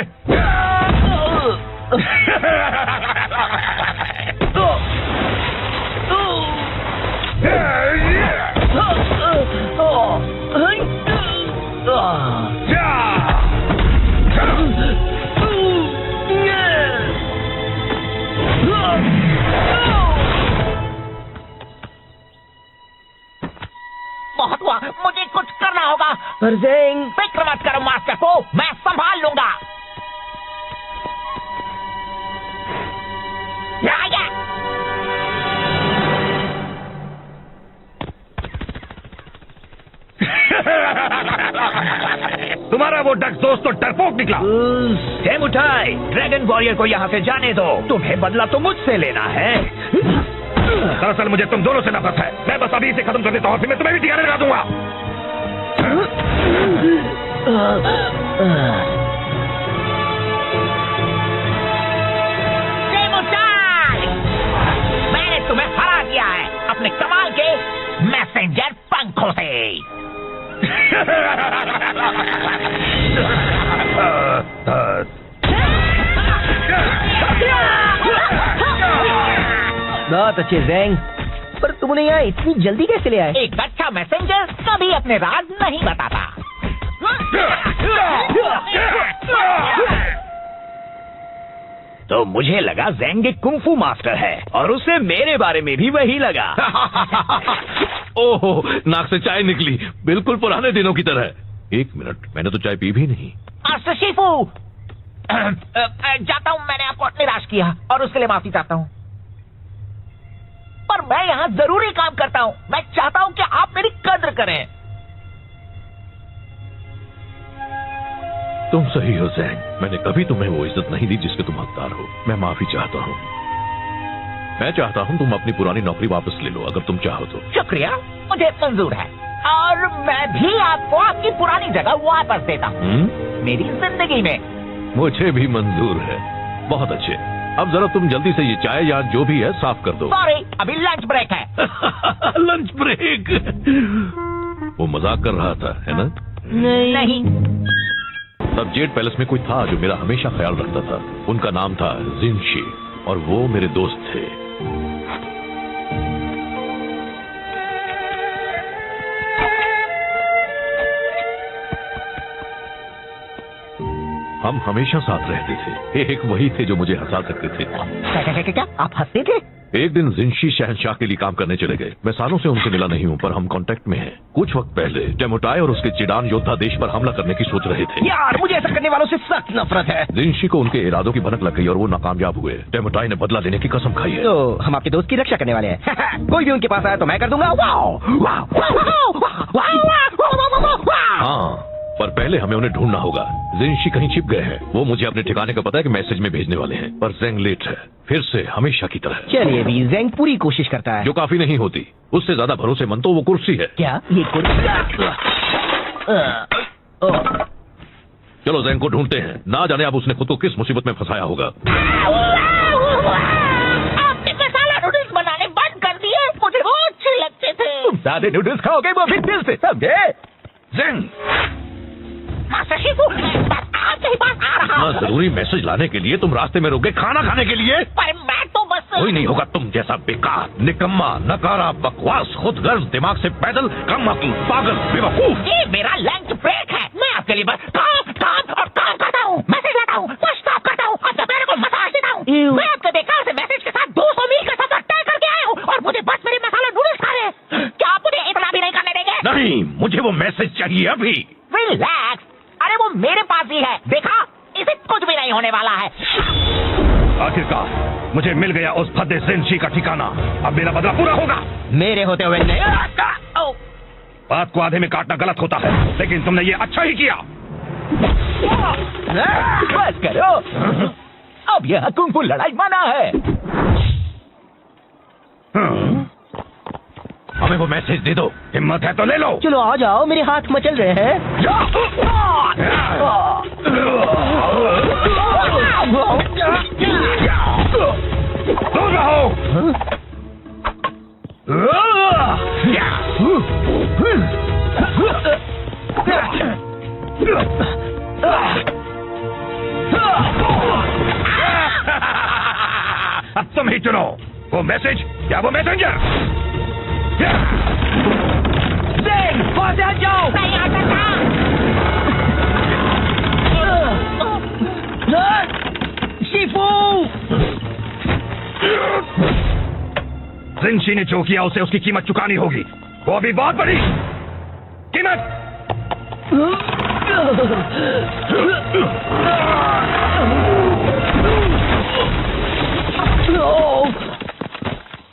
बहुत हुआ, मुझे कुछ करना होगा। पर ज़ेंग, फिक्र मत करो मास्टर को, मैं संभाल लूंगा। तुम्हारा वो डक दोस्त तो डरपोक निकला। डेमोटाई, ड्रैगन वॉरियर को यहाँ से जाने दो। तुम्हें बदला तो मुझसे लेना है। दरअसल मुझे तुम दोनों से नफरत है। मैं बस अभी इसे खत्म कर देता हूँ, फिर मैं तुम्हें भी ठिकाने लगा दूंगा। डेमोटाई, मैंने तुम्हें हरा दिया है अपने कमाल के मैसेंजर पंखों से। बहुत अच्छे ज़ेंग, पर तुम उन्हें यहाँ इतनी जल्दी कैसे ले आए? एक अच्छा मैसेंजर कभी अपने राज नहीं बताता। तो मुझे लगा ज़ेंग एक कुंफू मास्टर है और उसे मेरे बारे में भी वही लगा। ओहो, नाक से चाय निकली, बिल्कुल पुराने दिनों की तरह। एक मिनट, मैंने तो चाय पी भी नहीं। मास्टर शिफू, जाता हूँ, मैंने आपको निराश किया और उसके लिए माफी चाहता हूँ। पर मैं यहाँ जरूरी काम करता हूँ। मैं चाहता हूँ कि आप मेरी कद्र करें। तुम सही हो ज़ेंग, मैंने कभी तुम्हें वो इज्जत नहीं दी जिसके तुम हकदार हो। मैं माफी चाहता हूँ। मैं चाहता हूँ तुम अपनी पुरानी नौकरी वापस ले लो, अगर तुम चाहो तो। शुक्रिया, मुझे मंजूर है और मैं भी आपको आपकी पुरानी जगह वापस देता हूँ मेरी जिंदगी में। मुझे भी मंजूर है। बहुत अच्छे, अब जरा तुम जल्दी से ये चाय या जो भी है साफ कर दो। सॉरी, अभी लंच ब्रेक है। Lunch break? वो मजाक कर रहा था, है ना? नहीं। तब जेड पैलेस में कोई था जो मेरा हमेशा ख्याल रखता था। उनका नाम था जिनशी और वो मेरे दोस्त थे। हम हमेशा साथ रहते थे। एक वही थे जो मुझे हंसा सकते थे। क्या आप हंसते थे? एक दिन जिनशी शहंशाह के लिए काम करने चले गए। मैं सालों से उनसे मिला नहीं हूँ, पर हम कांटेक्ट में हैं। कुछ वक्त पहले डेमोटाई और उसके चिडान योद्धा देश पर हमला करने की सोच रहे थे। यार, मुझे ऐसा करने वालों से सख्त नफरत है। जिनशी को उनके इरादों की भनक लग गई और वो नाकामयाब हुए। डेमोटाई ने बदला लेने की कसम खाई है। तो हम आपके दोस्त की रक्षा करने वाले हैं। कोई भी उनके पास आया तो मैं कर दूंगा। हाँ, पर पहले हमें उन्हें ढूंढना होगा। जिनशी कहीं छिप गए हैं। वो मुझे अपने ठिकाने का पता है कि मैसेज में भेजने वाले हैं, पर ज़ेंग लेट है, फिर से हमेशा की तरह। चलिए भी, ज़ेंग पूरी कोशिश करता है। जो काफी नहीं होती। उससे ज्यादा भरोसेमंद तो वो कुर्सी है। क्या ये कुर्सी? चलो ज़ेंग को ढूंढते हैं। ना जाने अब उसने खुद को किस मुसीबत में फंसाया होगा। आपने मसाला नूडल्स बनाने बंद कर दिए। मुझे वो अच्छे लगते थे। ज्यादा नूडल्स खाओगे वो भी दिल से, समझे? ज़ेंग, मास्टर शिफू, बस आपके ही पास आ रहा हूँ। जरूरी मैसेज लाने के लिए तुम रास्ते में रुक गए, खाना खाने के लिए? पर मैं तो बस कोई नहीं होगा तुम जैसा बेकार, निकम्मा, नकारा, बकवास, खुदगर्ज, दिमाग से पैदल, कम अक्ल, पागल, बेवकूफ। ये मेरा लंच ब्रेक है। मैं आपके लिए बस काम काम और काम करता हूँ। मैसेज लाता हूँ, कुछ स्टॉप करता हूँ और दोपहर को मसाज देता हूँ। मैं आपके बेकार से मैसेज के साथ 200 मील का सफर तय करके आया हूँ और मुझे बस मेरे मसाला नूडल्स खा रहे हैं। क्या आप मुझे इतना भी नहीं करने देंगे? नहीं, मुझे वो मैसेज चाहिए अभी। रिलैक्स, अरे वो मेरे पास ही है। देखा, इसे कुछ भी नहीं होने वाला है। आखिरकार मुझे मिल गया उस भद्दे जिनशी का ठिकाना। अब मेरा बदला पूरा होगा। मेरे होते हुए नहीं। बात को आधे में काटना गलत होता है, लेकिन तुमने ये अच्छा ही किया। बस करो। अब यह कुंग फू लड़ाई मना है। हमें वो मैसेज दे दो, हिम्मत है तो ले लो। चलो आ जाओ, मेरे हाथ मचल रहे हैं। दूर रहो। अब तुम ही चुनो, वो मैसेज या वो मैसेंजर। वहां से हट जाओ। नहीं आ सकता। शिफू! जिनशी ने जो किया उसे उसकी कीमत चुकानी होगी, वो अभी बहुत बड़ी कीमत।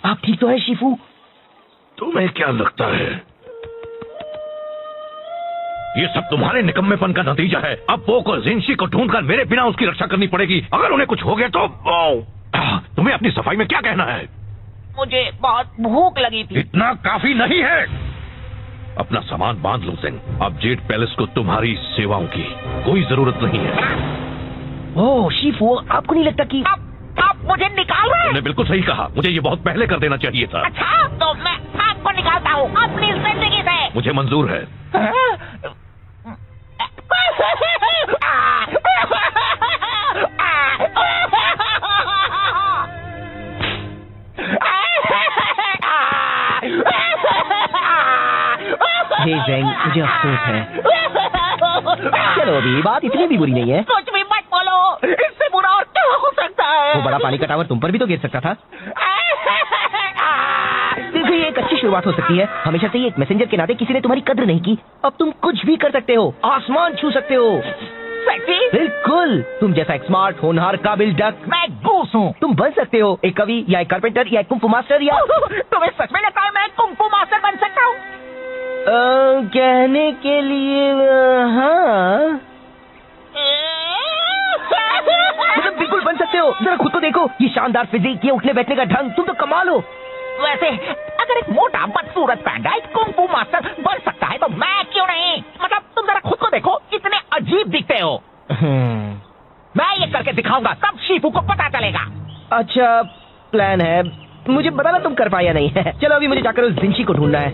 आप ठीक तो है शिफू? तुम्हें क्या लगता है ये सब तुम्हारे निकम्मेपन का नतीजा है? अब पो को जिनशी को ढूंढकर मेरे बिना उसकी रक्षा करनी पड़ेगी। अगर उन्हें कुछ हो गया तो तुम्हें अपनी सफाई में क्या कहना है? मुझे बहुत भूख लगी थी। इतना काफी नहीं है। अपना सामान बांध लो सिंह। अब जेड पैलेस को तुम्हारी सेवाओं की कोई जरूरत नहीं है। ओह शिफू, आपको नहीं लगता कि आप मुझे निकाल रहे हैं? तुमने बिल्कुल सही कहा, मुझे ये बहुत पहले कर देना चाहिए था। अच्छा, तो मैं आपको निकालता हूँ अपनी जिंदगी से। मुझे मंजूर है। हे ज़ेंग, मुझे अफसोस है। चलो अभी बात इतनी भी बुरी नहीं है। कुछ भी मत बोलो, इससे बुरा और क्या हो सकता है? वो बड़ा पानी का टावर तुम पर भी तो गिर सकता था। देखो ये एक अच्छी शुरुआत हो सकती है। हमेशा से ही एक मैसेंजर के नाते किसी ने तुम्हारी कद्र नहीं की। अब तुम कुछ भी कर सकते हो, आसमान छू सकते हो। सेक्सी? बिल्कुल, तुम जैसा एक स्मार्ट होनहार काबिल डक। मैं गूस हूँ। तुम बन सकते हो एक कवि या एक कारपेंटर या एक कुंग फू मास्टर या तुम्हें सच में लगता है मैं कुंग फू मास्टर बन सकता हूँ? कहने के लिए हाँ, मतलब बिल्कुल बन सकते हो। जरा खुद को देखो, ये शानदार फिजिक, ये उठने बैठने का ढंग, तुम तो कमाल हो। वैसे अगर एक मोटा बदसूरत पैंडा एक कुंग फू मास्टर बन सकता है तो मैं क्यों नहीं? मतलब तुम जरा खुद को देखो, इतने अजीब दिखते हो। मैं ये करके दिखाऊंगा, तब शिफू को पता चलेगा। अच्छा प्लान है, मुझे बताना तुम कर पाया नहीं है। चलो अभी मुझे जाकर उस जिनशी को ढूंढना है।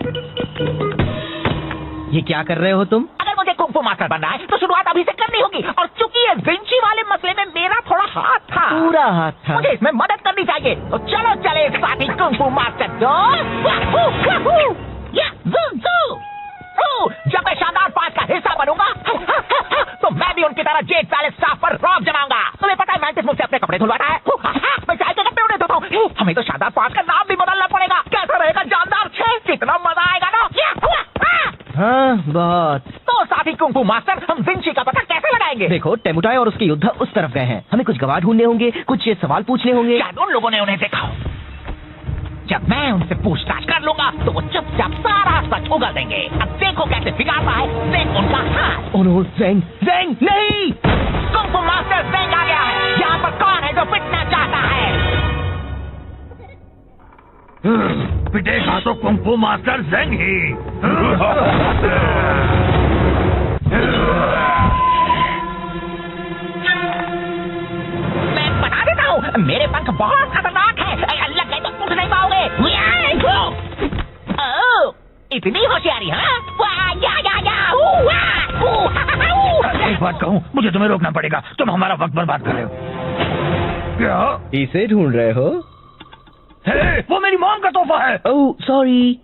ये क्या कर रहे हो तुम? अगर मुझे कुंग फू मास्टर बनना है तो शुरुआत अभी से करनी होगी। और चूंकि ये जिनशी वाले मसले में मेरा थोड़ा हाथ था, पूरा हाथ था। मुझे इसमें मदद करनी चाहिए। तो चलो चले साथी कुंग फू मास्टर। जब मैं शानदार पांच का हिस्सा बनूंगा तो मैं भी उनकी तरह जेड पैलेस स्टाफ पर रौब जमाऊंगा। तुम्हें पता है मैंटिस मुझसे अपने कपड़े धुलवाता है, मैं चाय के कपड़े उन्हें धोता हूँ। हमें तो शानदार पांच का नाम भी बदलना पड़ेगा। कैसा रहेगा जानदार 6? कितना मजा आएगा ना। हाँ बहुत। तो साथी कुंग फू मास्टर, हम जिनशी का पता कैसे लगाएंगे? देखो टेमुटाई और उसके योद्धा उस तरफ गए हैं। हमें कुछ गवाह ढूंढने होंगे, कुछ सवाल पूछने होंगे। शायद उन लोगों ने उन्हें देखा हो। जब मैं उनसे पूछताछ कर लूंगा तो वो चुपचाप सारा सच उगल देंगे। अब देखो कैसे बिगाड़ता है ज़ेंग उनका हाथ। ओह नो, ज़ेंग, ज़ेंग नहीं! कुंग फू मास्टर ज़ेंग आ गया है। यहाँ पर कौन है जो पिटना चाहता है? पिटेगा तो कुंग फू मास्टर ज़ेंग ही। मैं बता देता हूँ, मेरे पंख बहुत खतरनाक है। लग गए तो उठ नहीं पाओगे। इतनी होशियारी, हाँ? एक बात कहूँ, मुझे तुम्हें रोकना पड़ेगा। तुम हमारा वक्त बर्बाद कर रहे हो। क्या इसे ढूंढ रहे हो? वो मेरी मॉम का तोहफा है। Oh sorry.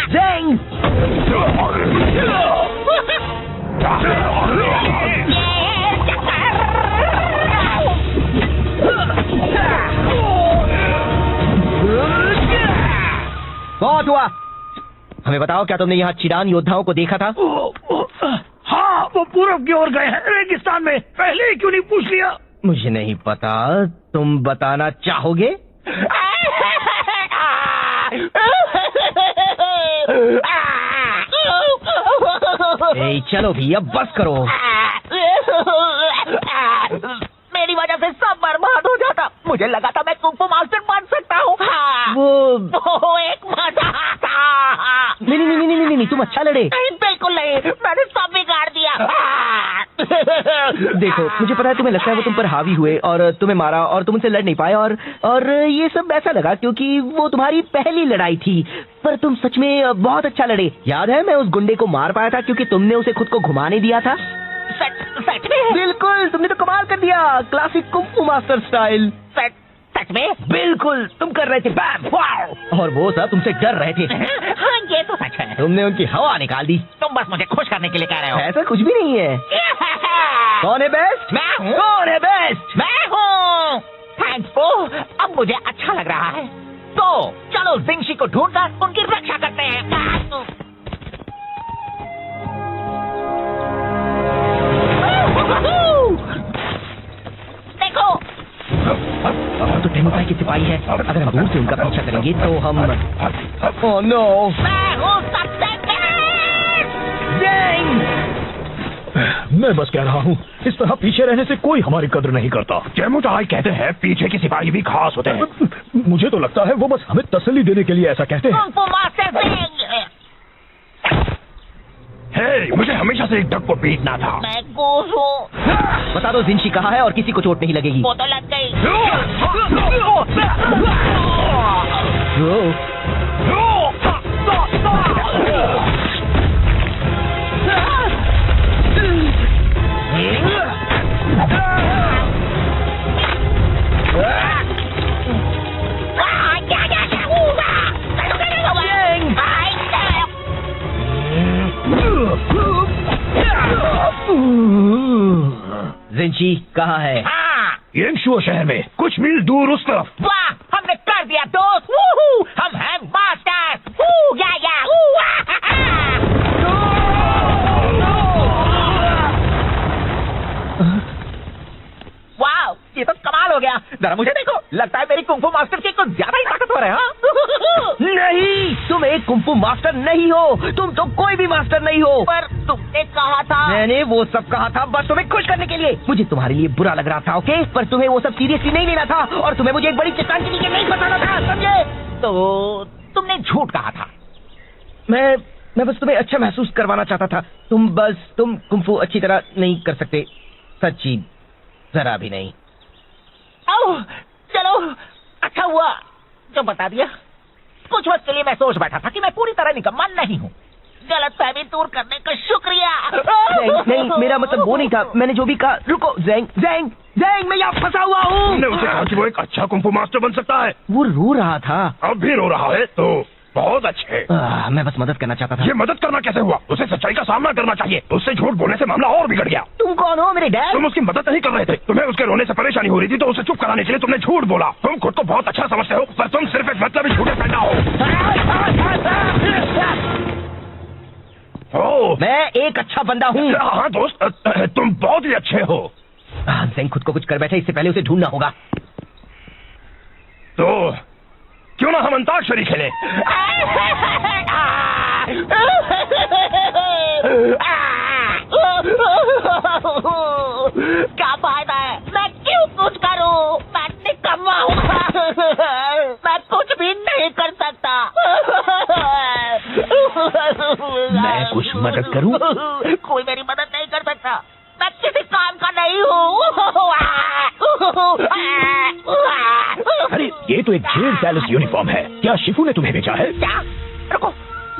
ज़ेंग! बहुत हुआ। हमें बताओ, क्या तुमने यहाँ चिरान योद्धाओं को देखा था? हाँ, वो पूरब की ओर गए हैं, रेगिस्तान में। पहले ही क्यों नहीं पूछ लिया? मुझे नहीं पता, तुम बताना चाहोगे? चलो भी अब बस करो। वजह से सब बर्बाद हो जाता। मुझे लगा था मैं कुंग फू मास्टर बन सकता हूँ। हाँ, वो एक मजाक था। नहीं, तुम अच्छा लड़े। नहीं, बिल्कुल नहीं, मैंने सब बिगाड़ दिया। देखो, मुझे पता है तुम्हें लगता है वो तुम पर हावी हुए और तुम्हें मारा और तुम उनसे लड़ नहीं पाए और ये सब ऐसा लगा क्योंकि वो तुम्हारी पहली लड़ाई थी। पर तुम सच में बहुत अच्छा लड़े। याद है मैं उस गुंडे को मार पाया था क्योंकि तुमने उसे खुद को घुमाने दिया था। सच में? बिल्कुल, तुमने तो कमाल कर दिया, क्लासिक कुंग फू मास्टर स्टाइल। सच में? बिल्कुल, तुम कर रहे थे बैम वाव, और वो सब तुमसे डर रहे थे। हाँ, ये तो सच है। तुमने उनकी हवा निकाल दी। तुम बस मुझे खुश करने के लिए कह रहे हो। ऐसा कुछ भी नहीं है। कौन है बेस्ट? मैं हूँ। कौन है बेस्ट? मैं हूँ। थैंक्स फू, अब मुझे अच्छा लग रहा है। तो चलो जिंगशी को ढूंढकर उनकी रक्षा करते हैं। देखो, तो टेमुपाई की सिपाही है। अगर हम दूर से उनका पीछा करेंगे तो हम ओह नो, मैं हूँ सबसे मैं बस कह रहा हूँ, इस तरह पीछे रहने से कोई हमारी कदर नहीं करता। चेमुटाई कहते हैं पीछे के सिपाही भी खास होते हैं। मुझे तो लगता है वो बस हमें तसल्ली देने के लिए ऐसा कहते हैं। कुंग फू मास्टर जिंग। हे, मुझे हमेशा से एक डक को पीटना था। मैं गोस हूँ। बता दो जिंशी कहाँ है और किसी को चोट नहीं लगेगी। वो तो लग गई। जिंशी कहाँ है? हाँ, येंगशुओ शहर में कुछ मील दूर उस तरफ। वाह, हमने कर दिया दोस्त। वूहू, हम हैं मास्टर। वाह, ये तो कमाल हो गया। जरा मुझे देखो, लगता है मेरी कुंग फू मास्टर की कुछ ज्यादा ही ताकतवर है। हाँ? नहीं, तुम एक कुंग फू मास्टर नहीं हो। तुम तो कोई भी मास्टर नहीं हो। पर तुमने कहा था। मैंने वो सब कहा था बस तुम्हें खुश करने के लिए। मुझे तुम्हारे लिए बुरा लग रहा था, ओके? पर तुम्हें वो सब सीरियसली नहीं लेना था और तुम्हें मुझे एक बड़ी चट्टान के नीचे नहीं बताना था, समझे? तो तुमने झूठ कहा था। मैं बस तुम्हें अच्छा महसूस करवाना चाहता था। तुम कुंग फू अच्छी तरह नहीं कर सकते, सच्ची जरा भी नहीं। ओह, चलो, अच्छा हुआ जो बता दिया। कुछ वक्त के लिए मैं सोच बैठा था कि मैं पूरी तरह निकम्मा नहीं हूँ। गलतफहमी दूर करने का शुक्रिया। नहीं, मेरा मतलब वो नहीं था। मैंने जो भी कहा। रुको, ज़ैंग, मैं यहाँ फंसा हुआ हूँ। तुमने उसे कहा कि वो एक अच्छा कुंग फू मास्टर बन सकता है। वो रो रहा था। अब भी रो रहा है तो बहुत अच्छे। मैं बस मदद करना चाहता था। ये मदद करना कैसे हुआ? उसे सच्चाई का सामना करना चाहिए। उससे झूठ बोलने से मामला और बिगड़ गया। तुम कौन हो, मेरे डैड? तुम उसकी मदद नहीं कर रहे थे। तुम्हें उसके रोने से परेशानी हो रही थी तो उसे चुप कराने के लिए तुमने झूठ बोला। तुम खुद को बहुत अच्छा समझते हो पर तुम सिर्फ एक मतलबी झूठे पैदा हो। मैं एक अच्छा बंदा हूँ। हाँ दोस्त, तुम बहुत ही अच्छे हो। ज़ैंग खुद को कुछ कर बैठे, इससे पहले उसे ढूंढना होगा। तो क्यों ना हम अंताक्षरी खेलें? क्या फायदा है? मैं क्यों कुछ करूं? मैं निकम्मा हूँ। मैं कुछ भी नहीं कर सकता। मैं कुछ मदद करूं? कोई मेरी मदद नहीं कर सकता। मैं किसी काम का नहीं हूँ। अरे ये तो एक जेल पैलेस यूनिफॉर्म है। क्या शिफू ने तुम्हें भेजा है? क्या? रुको,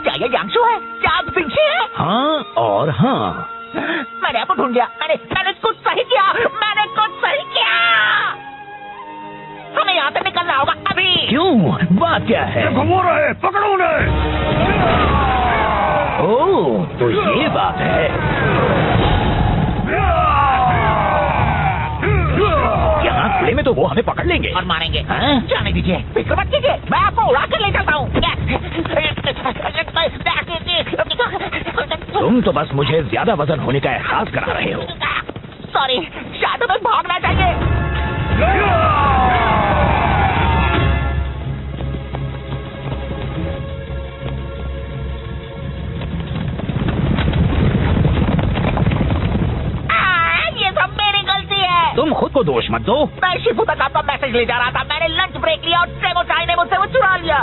क्या ये यांगशु है? क्या आप जिंगशी है? हाँ और हाँ। मैंने आपको ढूंढ लिया। मैंने कुछ सही किया। हमें यहाँ से निकलना होगा अभी। क्यों? बात क्या है? घुमो रहे, पकड़ो उन्हें। ओह, तो ये बात है। यहाँ खुले में तो वो हमें पकड़ लेंगे और मारेंगे। हाँ? जाने दीजिए, फिक्र मत कीजिए, मैं आपको उड़ा कर ले चलता हूँ। तुम तो बस मुझे ज्यादा वजन होने का एहसास करा रहे हो। सॉरी, शायद हमें भागना चाहिए। तुम खुद उसको दोष मत दो। मैं शिफू तक आपका मैसेज ले जा रहा था, मैंने लंच ब्रेक लिया और ट्रेमोचाई ने मुझसे वो चुरा लिया।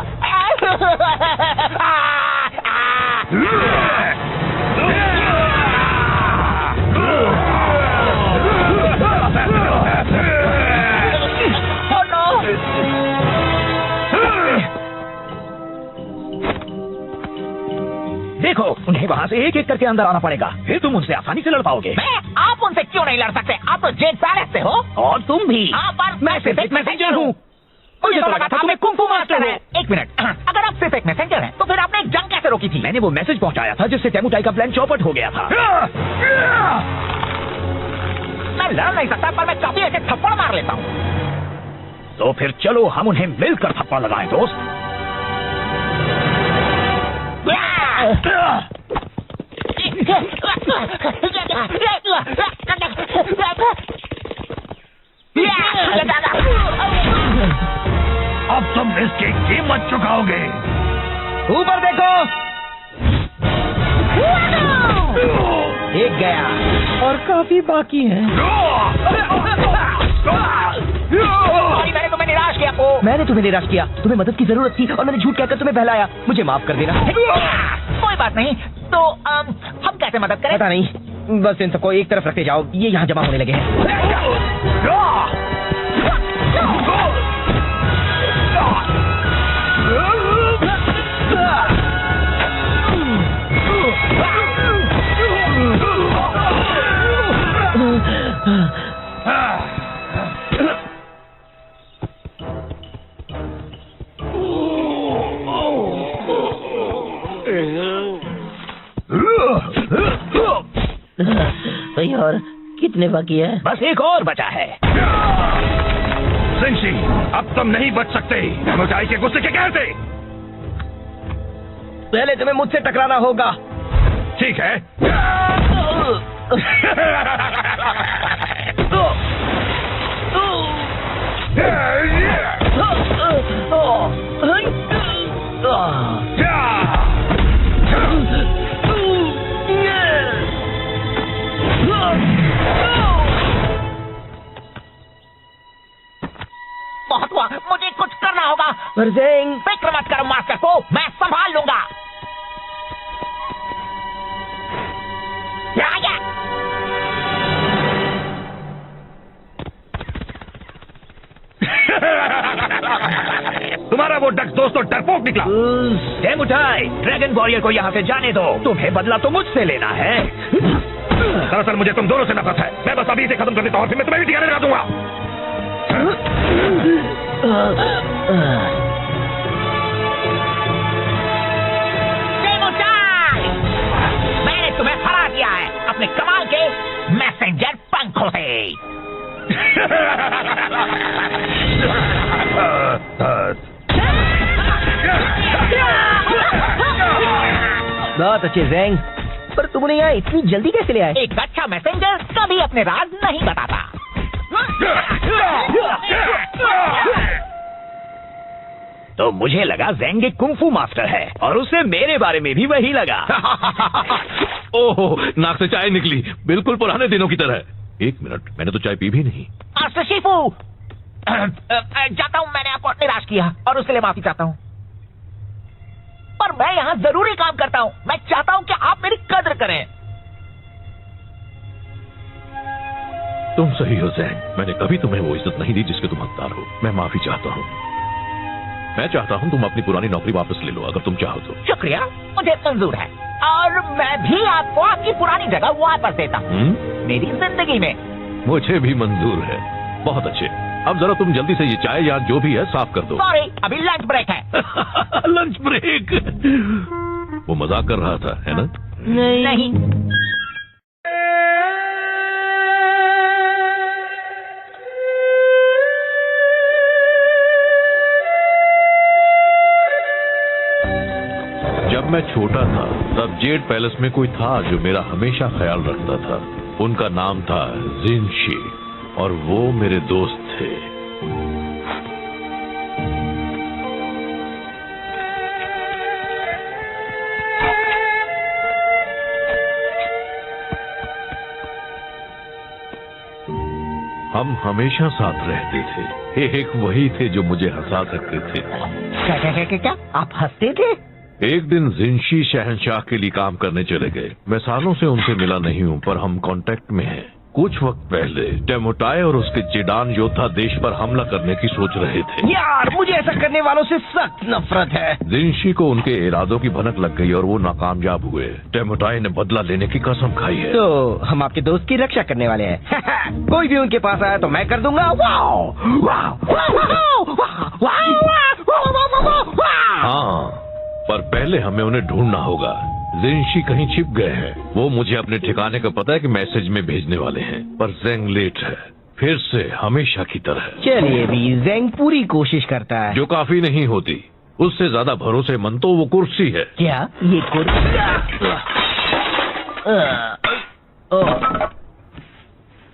देखो, उन्हें वहाँ से एक एक करके अंदर आना पड़ेगा, फिर तुम उनसे आसानी से लड़ पाओगे। मैं? आप उनसे क्यों नहीं लड़ सकते? आप तो जेड पैलेस से हो। और तुम भी। हाँ, पर मैं सिर्फ एक मैसेंजर हूँ। मुझे तो लगा था आप एक कुंफू मास्टर हैं। एक मिनट, अगर आप सिर्फ एक मैसेंजर हैं, तो फिर आपने एक जंग कैसे रोकी थी? मैंने वो मैसेज पहुंचाया था जिससे टेमुटाई का प्लान चौपट हो गया था। मैं लड़ नहीं सकता, पर मैं काफी ऐसे थप्पड़ मार लेता हूँ। तो फिर चलो हम उन्हें मिलकर थप्पड़ लगाएं दोस्त। अब तुम इसकी कीमत चुकाओगे। ऊपर देखो, एक गया और काफी बाकी हैं। मैंने तुम्हें निराश किया। मैंने तुम्हें निराश किया, तुम्हें मदद की जरूरत थी और मैंने झूठ कहकर तुम्हें बहलाया। मुझे माफ कर देना। कोई बात नहीं, तो हम कैसे मदद करें? पता नहीं, बस इन सबको एक तरफ रखते जाओ, ये यहाँ जमा होने लगे हैं। भाई और कितने बाकी है? बस एक और बचा है। जिनशी, अब तुम नहीं बच सकते। टेमुटाई के गुस्से के कहर से। पहले तुम्हें मुझसे टकराना होगा। ठीक है। बहुत हुआ, मुझे कुछ करना होगा। परजेंग, फिक्र मत करो मास्टर को, मैं संभाल लूंगा। तुम्हारा वो डक दोस्त तो डरपोक निकला। टेमुटाई, ड्रैगन वॉरियर को यहाँ से जाने दो। तुम्हें बदला तो मुझसे लेना है। दरअसल मुझे तुम दोनों से नफरत है। मैं बस अभी इसे खत्म कर देता हूँ, फिर मैं तुम्हें भी ठिकाने लगा दूंगा। मैंने तुम्हें हरा दिया है अपने कमाल के मैसेंजर पंखों से। बहुत अच्छे ज़ेंग, पर तुमने यहाँ इतनी जल्दी कैसे ले आए? एक अच्छा मैसेंजर कभी अपने राज नहीं बताता। तो मुझे लगा ज़ेंग एक कुंफू मास्टर है और उसे मेरे बारे में भी वही लगा। ओहो, नाक से चाय निकली, बिल्कुल पुराने दिनों की तरह। एक मिनट, मैंने तो चाय पी भी नहीं। मास्टर शिफू, जाता हूँ, मैंने आपको निराश किया और उसके लिए माफी चाहता हूँ। पर मैं यहाँ जरूरी काम करता हूँ। मैं चाहता हूँ कि आप मेरी कद्र करें। तुम सही हो ज़ेंग, मैंने कभी तुम्हें वो इज्जत नहीं दी जिसके तुम हकदार हो। मैं माफी चाहता हूँ। मैं चाहता हूँ तुम अपनी पुरानी नौकरी वापस ले लो, अगर तुम चाहो तो। शुक्रिया, मुझे मंजूर है और मैं भी आपको आपकी पुरानी जगह वापस देता हूँ मेरी जिंदगी में। मुझे भी मंजूर है। बहुत अच्छे, अब जरा तुम जल्दी से ये चाय या जो भी है साफ कर दो। सॉरी, अभी लंच ब्रेक है। Lunch break? वो मजाक कर रहा था, है ना? नहीं। जब मैं छोटा था तब जेड पैलेस में कोई था जो मेरा हमेशा ख्याल रखता था। उनका नाम था जिनशी और वो मेरे दोस्त थे। हम हमेशा साथ रहते थे। एक वही थे जो मुझे हंसा करते थे। क्या क्या क्या क्या क्या आप हंसते थे? एक दिन जिनशी शहंशाह के लिए काम करने चले गए। मैं सालों से उनसे मिला नहीं हूँ, पर हम कांटेक्ट में हैं। कुछ वक्त पहले टेमोटाई और उसके जिडान योद्धा देश पर हमला करने की सोच रहे थे। यार मुझे ऐसा करने वालों से सख्त नफरत है। जिनशी को उनके इरादों की भनक लग गई और वो नाकामयाब हुए। टेमोटाई ने बदला लेने की कसम खाई है। तो हम आपके दोस्त की रक्षा करने वाले हैं। कोई भी उनके पास आया तो मैं कर दूंगा। वाओ वाओ हाँ, पर पहले हमें उन्हें ढूंढना होगा। जिनशी कहीं छिप गए हैं। वो मुझे अपने ठिकाने का पता है कि मैसेज में भेजने वाले हैं, पर जेंग लेट है, फिर से हमेशा की तरह। चलिए भी, जेंग पूरी कोशिश करता है। जो काफी नहीं होती। उससे ज्यादा भरोसेमंद तो वो कुर्सी है। क्या ये कुर्सी?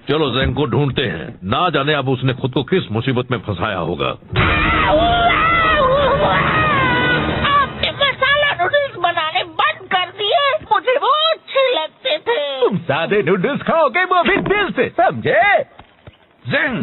चलो जेंग को ढूंढते हैं। ना जाने अब उसने खुद को किस मुसीबत में फंसाया होगा। आपने मसाला नूडल्स बनाने बंद कर दिए। मुझे वो अच्छे लगते थे। तुम सादे नूडल्स खाओगे, वो भी दिल से, समझे? जेंग,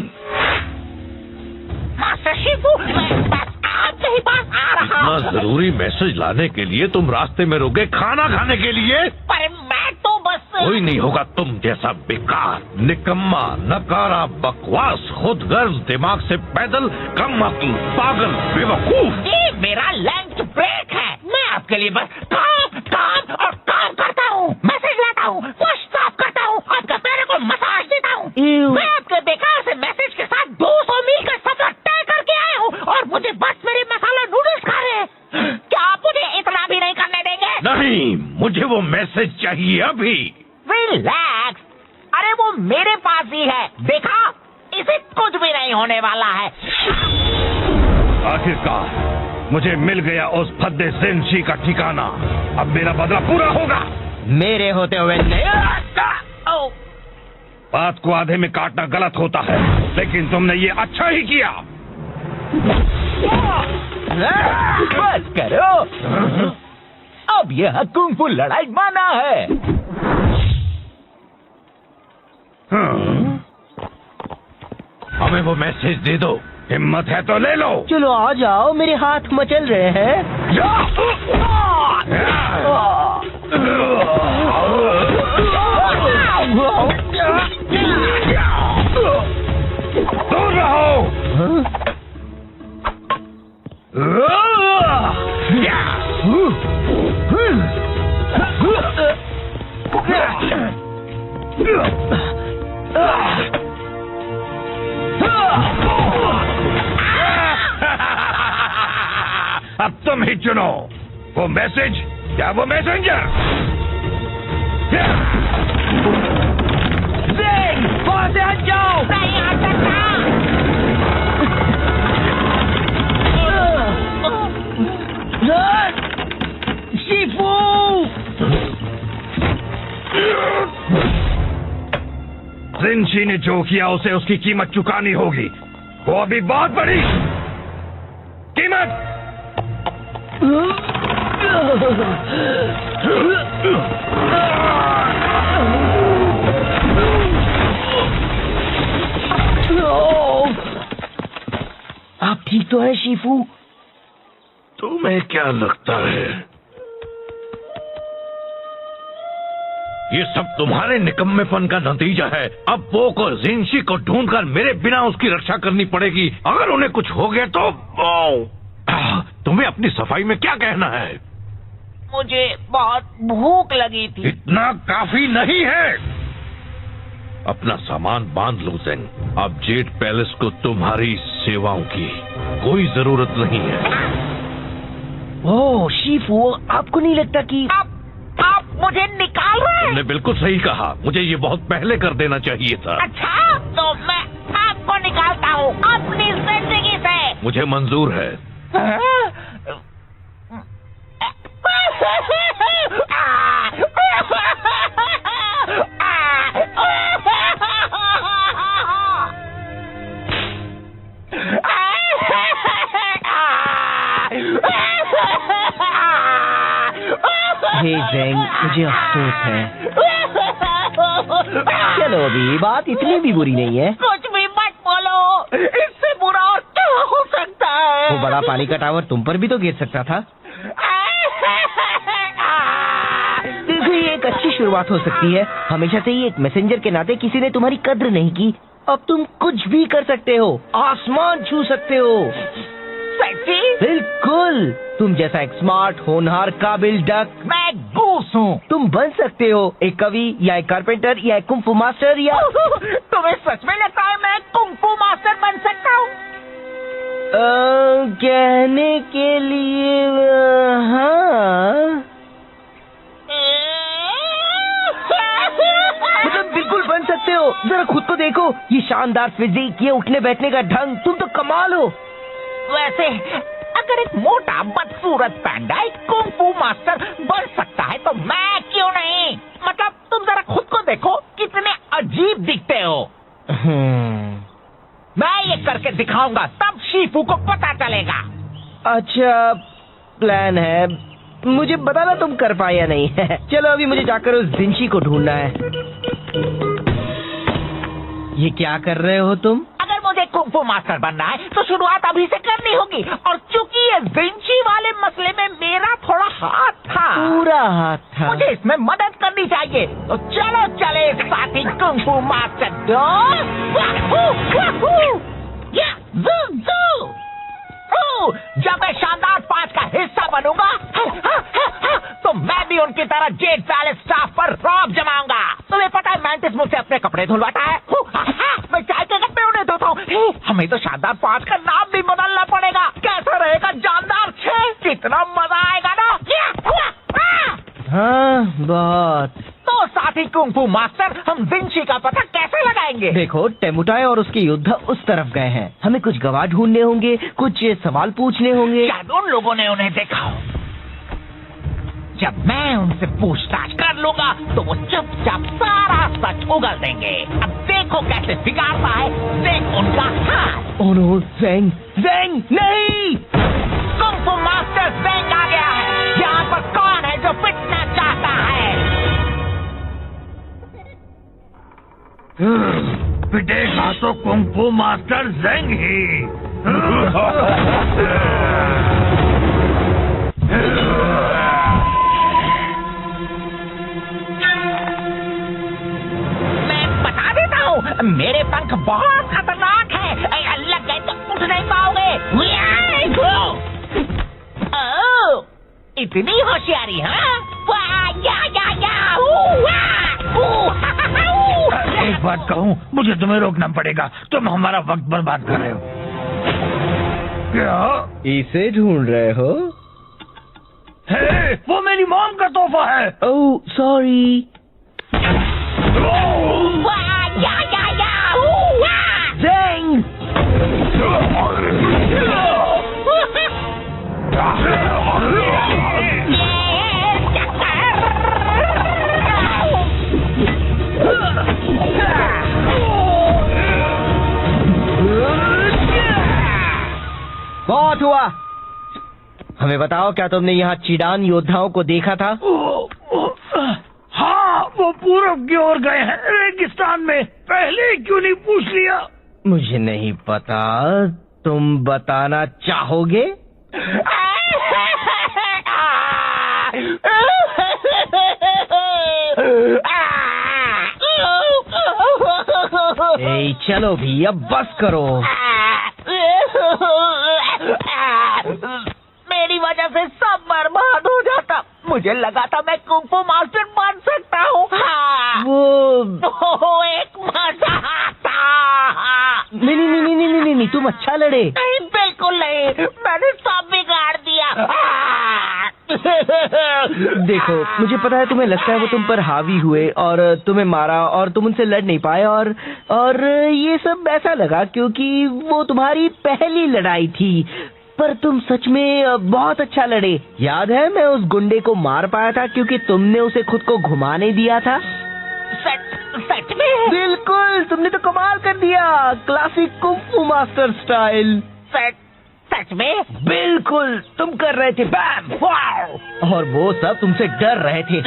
मास्टर शिफू, मैं बस आपके ही पास आ रहा इतना हूँ। जरूरी मैसेज लाने के लिए तुम रास्ते में रुके खाना खाने के लिए? पर मैं तो बस कोई नहीं होगा तुम जैसा बेकार, निकम्मा, नकारा, बकवास, खुदगर्ज, दिमाग से पैदल, कम अक्ल, पागल, बेवकूफ। ये मेरा लंच ब्रेक है। मैं आपके लिए बस काम काम और काम करता हूँ। मैसेज लाता हूँ, वॉश साफ करता हूँ, आपके पैरों को मसाज देता हूँ। मैं आपके बेकार से मैसेज के साथ 200 मील का सफर तय करके आया हूँ और मुझे बस मेरे मसाला नूडल्स खा रहे हैं। क्या आप मुझे इतना भी नहीं करने देंगे? नहीं, मुझे वो मैसेज चाहिए अभी। रिलैक्स। अरे वो मेरे पास ही है, देखा? इसे कुछ भी नहीं होने वाला है। आखिरकार मुझे मिल गया उस फद्दे जिनशी का ठिकाना। अब मेरा बदला पूरा होगा। मेरे होते हुए नहीं। बात को आधे में काटना गलत होता है, लेकिन तुमने ये अच्छा ही किया। बस करो, अब यह कुंग-फू लड़ाई माना है। हमें वो मैसेज दे दो। हिम्मत है तो ले लो। चलो आ जाओ, मेरे हाथ मचल रहे हैं। दूर रहो। अब तुम ही चुनो, वो मैसेज या वो मैसेंजर। वहां से हट जाओ। नहीं आ सकता। शिफू, जिनशी ने जो किया उसे उसकी कीमत चुकानी होगी। वो अभी बहुत बड़ी कीमत। आप ठीक तो है शिफू? तुम्हें क्या लगता है ये सब तुम्हारे निकम्मेपन का नतीजा है? अब पोक और जिनशी को ढूंढकर मेरे बिना उसकी रक्षा करनी पड़ेगी। अगर उन्हें कुछ हो गया तो तुम्हें अपनी सफाई में क्या कहना है? मुझे बहुत भूख लगी थी। इतना काफी नहीं है। अपना सामान बांध लो जेंग। अब जेड पैलेस को तुम्हारी सेवाओं की कोई जरूरत नहीं है। ओह शिफू, आपको नहीं लगता कि आप मुझे निकाल रहे हैं? तुमने बिल्कुल सही कहा। मुझे ये बहुत पहले कर देना चाहिए था। अच्छा, तो मैं आपको निकालता हूँ अपनी जिंदगी से। मुझे मंजूर है। हे जेंग, मुझे अफसोस है। चलो अभी बात इतनी भी बुरी नहीं है। कुछ भी इससे बुरा और क्या हो सकता है? वो बड़ा पानी का टावर तुम पर भी तो गिर सकता था। देखो, ये एक अच्छी शुरुआत हो सकती है। हमेशा से ही एक मैसेंजर के नाते किसी ने तुम्हारी कद्र नहीं की। अब तुम कुछ भी कर सकते हो, आसमान छू सकते हो। सच्ची? बिल्कुल। तुम जैसा एक स्मार्ट, होनहार, काबिल डक मैं गूस हूँ। तुम बन सकते हो एक कवि या एक कारपेंटर या एक कुंफू मास्टर या तुम्हें सच में लगता है मैं कुंफू मास्टर बन सकता हूँ? कहने के लिए हाँ, मतलब बिल्कुल बन सकते हो। जरा खुद को देखो, ये शानदार फिजिक, ये उठने बैठने का ढंग, तुम तो कमाल हो। वैसे अगर एक मोटा बदसूरत पैंडा एक कुंफू मास्टर बन सकता है तो मैं क्यों नहीं? मतलब तुम जरा खुद को देखो, कितने अजीब दिखते हो। मैं ये करके दिखाऊंगा, तब शीफू को पता चलेगा। अच्छा प्लान है, मुझे बताना तुम कर पाए या नहीं। चलो अभी मुझे जाकर उस जिंशी को ढूंढना है। ये क्या कर रहे हो तुम? अगर मुझे कुंफू मास्टर बनना है तो शुरुआत अभी से करनी होगी, और चूंकि ये जिंशी वाले मसले में मेरा थोड़ा हाथ था, पूरा हाथ था, मुझे इसमें मदद करनी चाहिए। तो चलो चले साथी कुंफू मास्टर। जब मैं शानदार 5 का हिस्सा बनूंगा तो मैं भी उनकी तरह जेड पैलेस स्टाफ पर रौब जमाऊंगा। तुम्हें पता है मैंटिस मुझसे अपने कपड़े धुलवाता है, मैं चाय के कपड़े उन्हें धोता हूँ। हमें तो शानदार 5 का नाम भी बदलना पड़ेगा। कैसा रहेगा जानदार 6? कितना मजा आएगा ना। हाँ बहुत। तो साथी कुंफू मास्टर, हम जिंशी का पता कैसे लगाएंगे? देखो, टेमुटाई और उसके योद्धा उस तरफ गए हैं। हमें कुछ गवाह ढूंढने होंगे, कुछ सवाल पूछने होंगे। शायद उन लोगों ने उन्हें देखा हो। जब मैं उनसे पूछताछ कर लूंगा तो वो चुपचाप सारा सच उगल देंगे। अब देखो कैसे बिगाड़ता है, देख उनका हाथ। ओह नो, ज़ेंग, ज़ेंग नहीं! कुंफू मास्टर ज़ेंग आ गया है। यहाँ पर कौन है जो पिटना चाहता है? पिटेगा तो कुंफू मास्टर ज़ेंग ही। मैं बता देता हूँ, मेरे पंख बहुत खतरनाक है। लग गए तो उठ नहीं पाओगे। ओह, इतनी होशियारी, हाँ? एक बात कहूँ, मुझे तुम्हें रोकना पड़ेगा। तुम हमारा वक्त बर्बाद कर रहे हो। क्या इसे ढूंढ रहे हो? है, वो मेरी मॉम का तोहफा है। Oh sorry. ज़ेंग! बहुत हुआ। हमें बताओ, क्या तुमने यहाँ चीडान योद्धाओं को देखा था? हाँ, वो पूरब की ओर गए हैं, रेगिस्तान में। पहले क्यों नहीं पूछ लिया? मुझे नहीं पता, तुम बताना चाहोगे? ए, चलो भी, अब बस करो। मेरी वजह से सब बर्बाद हो जाता। मुझे लगा था मैं कुंफू मास्टर बन सकता हूँ। वो एक मजाक था। नहीं, तुम अच्छा लड़े। नहीं, बिल्कुल नहीं, मैंने सब बिगाड़ दिया। देखो, मुझे पता है तुम्हें लगता है वो तुम पर हावी हुए और तुम्हें मारा और तुम उनसे लड़ नहीं पाए, और ये सब ऐसा लगा क्योंकि वो तुम्हारी पहली लड़ाई थी। पर तुम सच में बहुत अच्छा लड़े। याद है, मैं उस गुंडे को मार पाया था क्योंकि तुमने उसे खुद को घुमाने दिया था। सच में? बिल्कुल, तुमने तो कमाल कर दिया, क्लासिक कुंफू मास्टर स्टाइल। सच में? बिल्कुल, तुम कर रहे थे बैम, वाओ, और वो सब तुमसे डर रहे थे।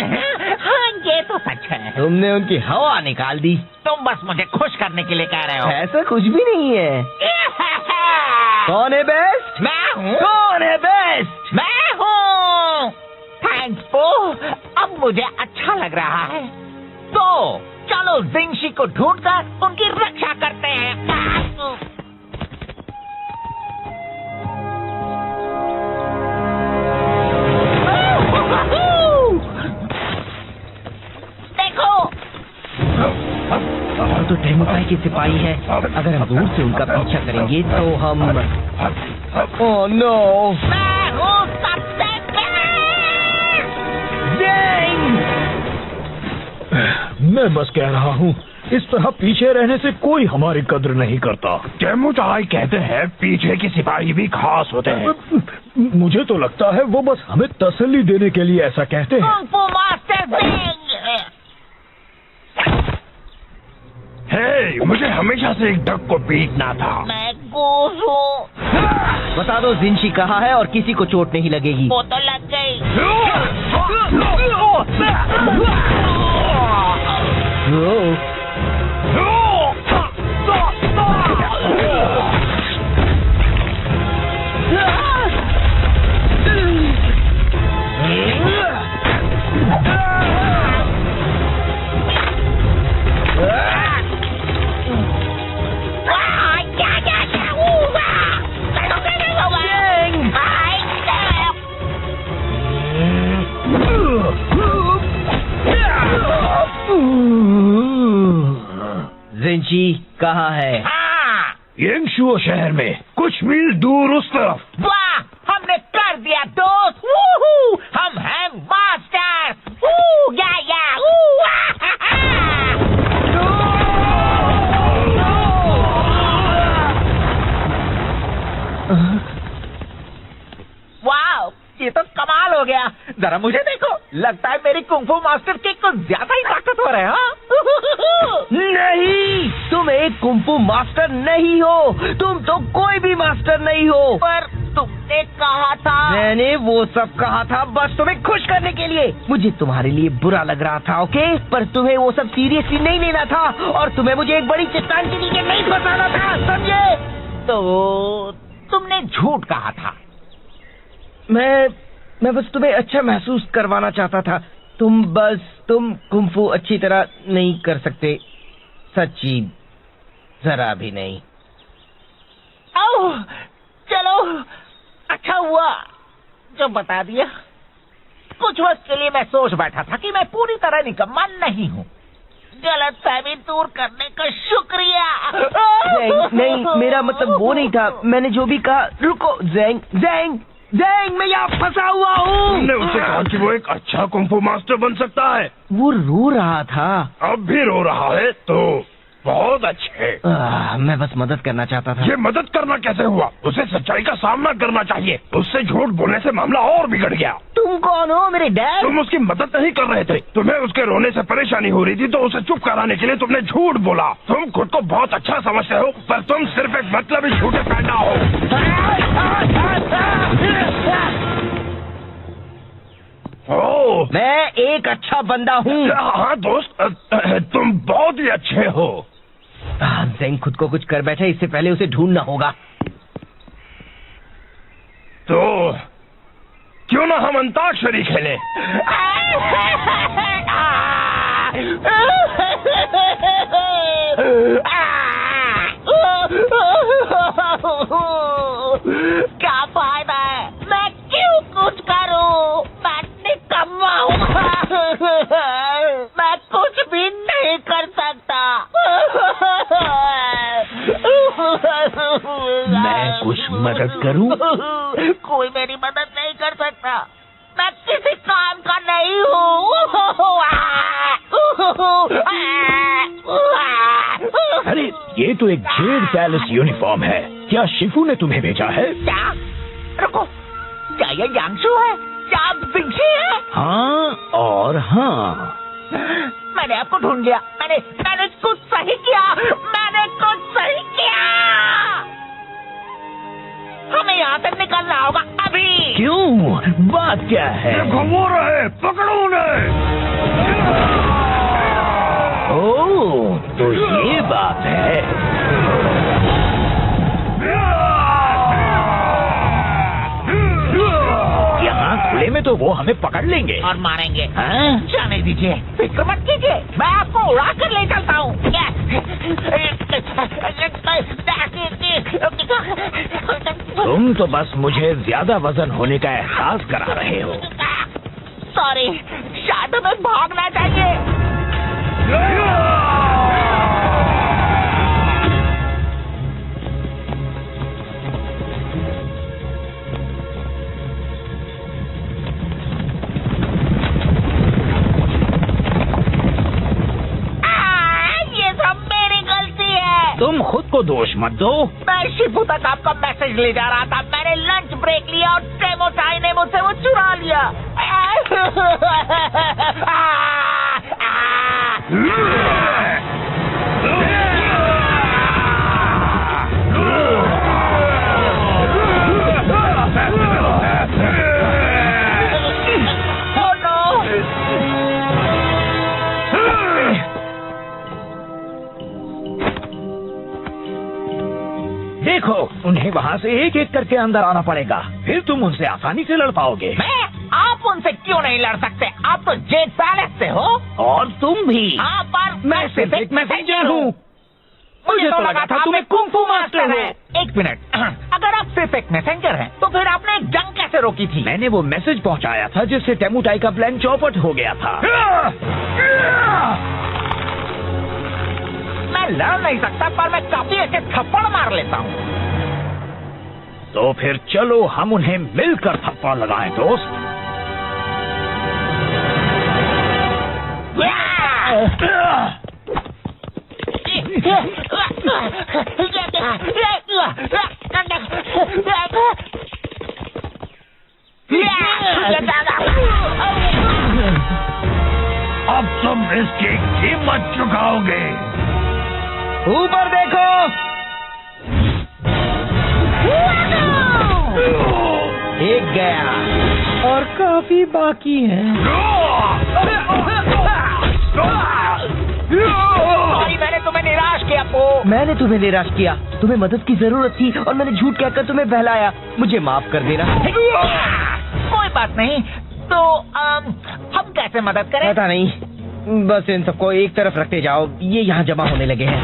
हाँ, ये तो सच है। तुमने उनकी हवा निकाल दी। तुम बस मुझे खुश करने के लिए कह रहे हो। ऐसा कुछ भी नहीं है। कौन है बेस्ट? मैं हूँ। कौन है बेस्ट? मैं हूँ। थैंक्स पो, अब मुझे अच्छा लग रहा है। तो चलो जिंशी को ढूंढकर उनकी रक्षा करते हैं। देखो, तो टेमुकाई के सिपाही है। अगर हम दूर से उनका पीछा करेंगे तो हम ओह नो, मैं हूँ सबसे मैं बस कह रहा हूँ, इस तरह पीछे रहने से कोई हमारी कद्र नहीं करता। टेमुचाई कहते हैं पीछे के सिपाही भी खास होते हैं। मुझे तो लगता है वो बस हमें तसल्ली देने के लिए ऐसा कहते हैं। कुंग फू मास्टर जिंग। हे, मुझे हमेशा से एक डक को पीटना था। मैं गोस हूँ। बता दो जिंशी कहाँ है और किसी को चोट नहीं लगेगी। वो तो लग गई। जिंशी कहाँ है? हाँ, येंगशुओ शहर में कुछ मील दूर उस तरफ। वाह, हमने कर दिया दोस्त। वूहू, हम हैं मास्टर। वाह, ये तो कमाल हो गया। जरा मुझे देखो, लगता है मेरी कुंग-फू मास्टर की कुछ ज्यादा ही ताकतवर है। हाँ? नहीं, तुम एक कुंफू मास्टर नहीं हो। तुम तो कोई भी मास्टर नहीं हो। पर तुमने कहा था। मैंने वो सब कहा था बस तुम्हें खुश करने के लिए। मुझे तुम्हारे लिए बुरा लग रहा था, ओके? पर तुम्हें वो सब सीरियसली नहीं लेना था और तुम्हें मुझे एक बड़ी चट्टान के नीचे नहीं फंसाना था, समझे? तो तुमने झूठ कहा था। मैं बस तुम्हें अच्छा महसूस करवाना चाहता था। तुम कुंफू अच्छी तरह नहीं कर सकते, सच्ची जरा भी नहीं। ओह, चलो अच्छा हुआ जो बता दिया। कुछ वक्त के लिए मैं सोच बैठा था कि मैं पूरी तरह निकम्मा नहीं हूँ। गलतफहमी दूर करने का शुक्रिया। नहीं, मेरा मतलब वो नहीं था। मैंने जो भी कहा। रुको ज़ेंग, मैं यहाँ फंसा हुआ हूँ। तुमने उसे कहा कि वो एक अच्छा कुंफू मास्टर बन सकता है। वो रो रहा था। अब भी रो रहा है तो बहुत अच्छे। मैं बस मदद करना चाहता था। ये मदद करना कैसे हुआ? उसे सच्चाई का सामना करना चाहिए। उससे झूठ बोलने से मामला और बिगड़ गया। तुम कौन हो? मेरे डैड? तुम उसकी मदद नहीं कर रहे थे। तुम्हें उसके रोने से परेशानी हो रही थी तो उसे चुप कराने के लिए तुमने झूठ बोला। तुम खुद को बहुत अच्छा समझते हो पर तुम सिर्फ एक मतलबी झूठे पैदा हो। मैं एक अच्छा बंदा हूँ। हाँ दोस्त, तुम बहुत ही अच्छे हो। ज़ेंग खुद को कुछ कर बैठे, इससे पहले उसे ढूंढना होगा। तो क्यों ना हम अंताक्षरी खेलें? क्या फायदा है? मैं क्यों कुछ करूं? मैं निकम्मा हूँ। मैं कुछ भी नहीं कर सकता। मैं कुछ मदद करूं? कोई मेरी मदद नहीं कर सकता। मैं किसी काम का नहीं हूँ। अरे ये तो एक जेड पैलेस यूनिफॉर्म है। क्या शिफू ने तुम्हें भेजा है? क्या? रुको, क्या ये यांगशु है? क्या आप जिंशी है? हाँ और हाँ। मैंने आपको ढूंढ लिया। मैंने कुछ सही किया। मैंने कुछ सही किया। हमें यहाँ से निकलना होगा अभी। क्यों? बात क्या है? घुमा रहे, पकड़ो उन्हें। तो ये बात है। यहाँ खुले में तो वो हमें पकड़ लेंगे और मारेंगे। हाँ? जाने दीजिए, फिक्र मत कीजिए, मैं आपको उड़ा कर ले चलता हूँ। तुम तो बस मुझे ज्यादा वजन होने का एहसास करा रहे हो। सॉरी, शायद हमें भागना चाहिए। ये सब मेरी गलती है। तुम खुद को दोष मत दो। मैं शिबू तक आपका मैसेज ले जा रहा था, मैंने लंच ब्रेक लिया और टेमोचाई ने मुझसे वो चुरा लिया। देखो, उन्हें वहाँ से एक एक करके अंदर आना पड़ेगा, फिर तुम उनसे आसानी से लड़ पाओगे। मैं? आप उनसे क्यों नहीं लड़ सकते? आप तो जेट पैलेस से हो। और तुम भी। हाँ, पर मैं सिर्फ एक मैसेंजर हूँ। मुझे तो लगा था तुम्हें कुंफू मास्टर है। एक मिनट, अगर आप सिर्फ एक मैसेंजर हैं, तो फिर आपने एक जंग कैसे रोकी थी? मैंने वो मैसेज पहुँचाया था जिससे टेमुटाई का प्लान चौपट हो गया था। मैं लड़ नहीं सकता, पर मैं काफी अच्छे थप्पड़ मार लेता हूँ। तो फिर चलो हम उन्हें मिलकर थप्पड़ लगाएं, दोस्त। अब तुम इसकी कीमत चुकाओगे। ऊपर देखो। एक गया और काफी बाकी है। सॉरी, मैंने तुम्हें निराश किया। मैंने तुम्हें निराश किया, तुम्हें मदद की जरूरत थी और मैंने झूठ कहकर तुम्हें बहलाया। मुझे माफ कर देना। कोई बात नहीं। तो हम कैसे मदद करें? पता नहीं, बस इन सबको एक तरफ रखते जाओ, ये यहाँ जमा होने लगे हैं।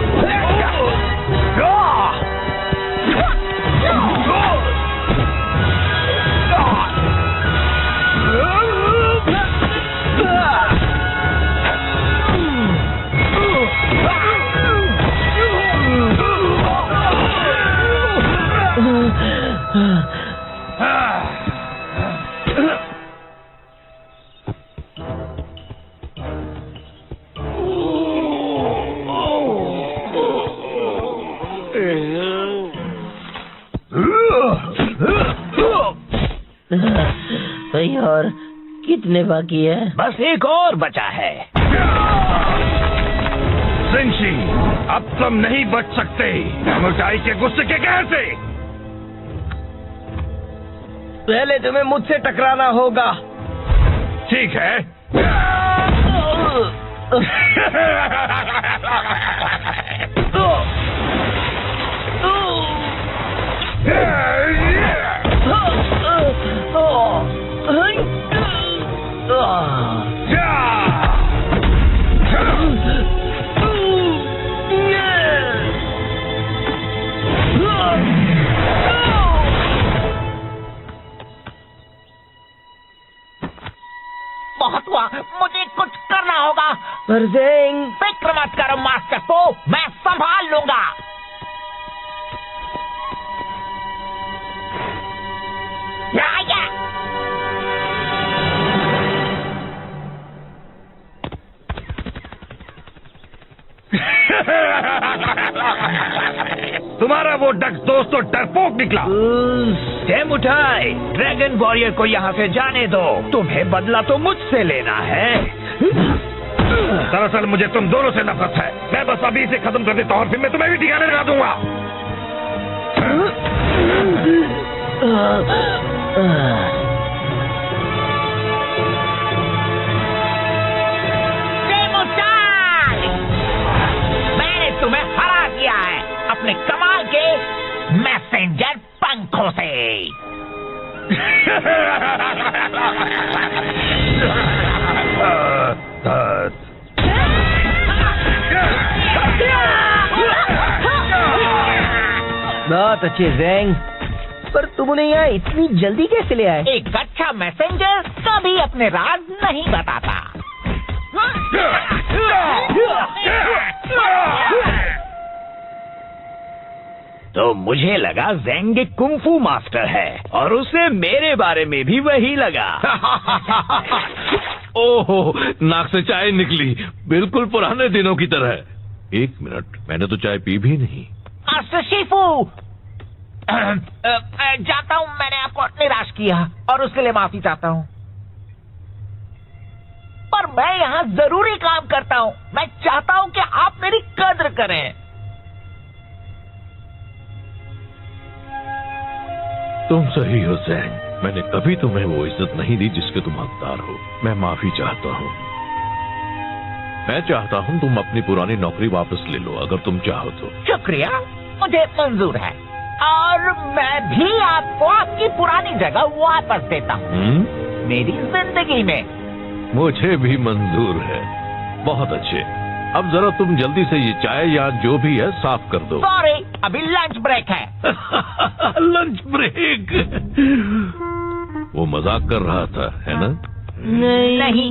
भाई, और कितने बाकी है? बस एक और बचा है। जिंशी, अब तुम नहीं बच सकते टेमुटाई के गुस्से के कहर से। पहले तुम्हें मुझसे टकराना होगा। ठीक है। बहुत हुआ, मुझे कुछ करना होगा। परजेंग, फिक्र मत करो मास्टर पो, मैं संभाल लूंगा। तुम्हारा वो डक दोस्त तो डरपोक निकला। टेमुटाई, ड्रैगन वॉरियर को यहाँ से जाने दो। तुम्हें बदला तो मुझसे लेना है। दरअसल मुझे तुम दोनों से नफरत है। मैं बस अभी इसे खत्म कर देता हूँ और फिर मैं तुम्हें भी ठिकाने लगा दूंगा। मैं से। बहुत अच्छे ज़ैंग, पर तुम उन्हें यहाँ इतनी जल्दी कैसे ले आए? एक अच्छा मैसेंजर कभी अपने राज नहीं बताता। तो मुझे लगा ज़ैंग एक कुंफू मास्टर है और उसे मेरे बारे में भी वही लगा। ओहो, नाक से चाय निकली, बिल्कुल पुराने दिनों की तरह। 1 मिनट, मैंने तो चाय पी भी नहीं। मास्टर शिफू, जाता हूँ, मैंने आपको निराश किया और उसके लिए माफी चाहता हूँ, पर मैं यहाँ जरूरी काम करता हूँ। मैं चाहता हूँ कि आप मेरी कद्र करें। तुम सही हो ज़ैंग, मैंने कभी तुम्हें वो इज्जत नहीं दी जिसके तुम हकदार हो। मैं माफी चाहता हूँ। मैं चाहता हूँ तुम अपनी पुरानी नौकरी वापस ले लो, अगर तुम चाहो तो। शुक्रिया, मुझे मंजूर है और मैं भी आपको आपकी पुरानी जगह वापस देता हूँ मेरी जिंदगी में। मुझे भी मंजूर है। बहुत अच्छे, अब जरा तुम जल्दी से ये चाय या जो भी है साफ कर दो। सॉरी, अभी लंच ब्रेक है। Lunch break? वो मजाक कर रहा था, है ना? नहीं।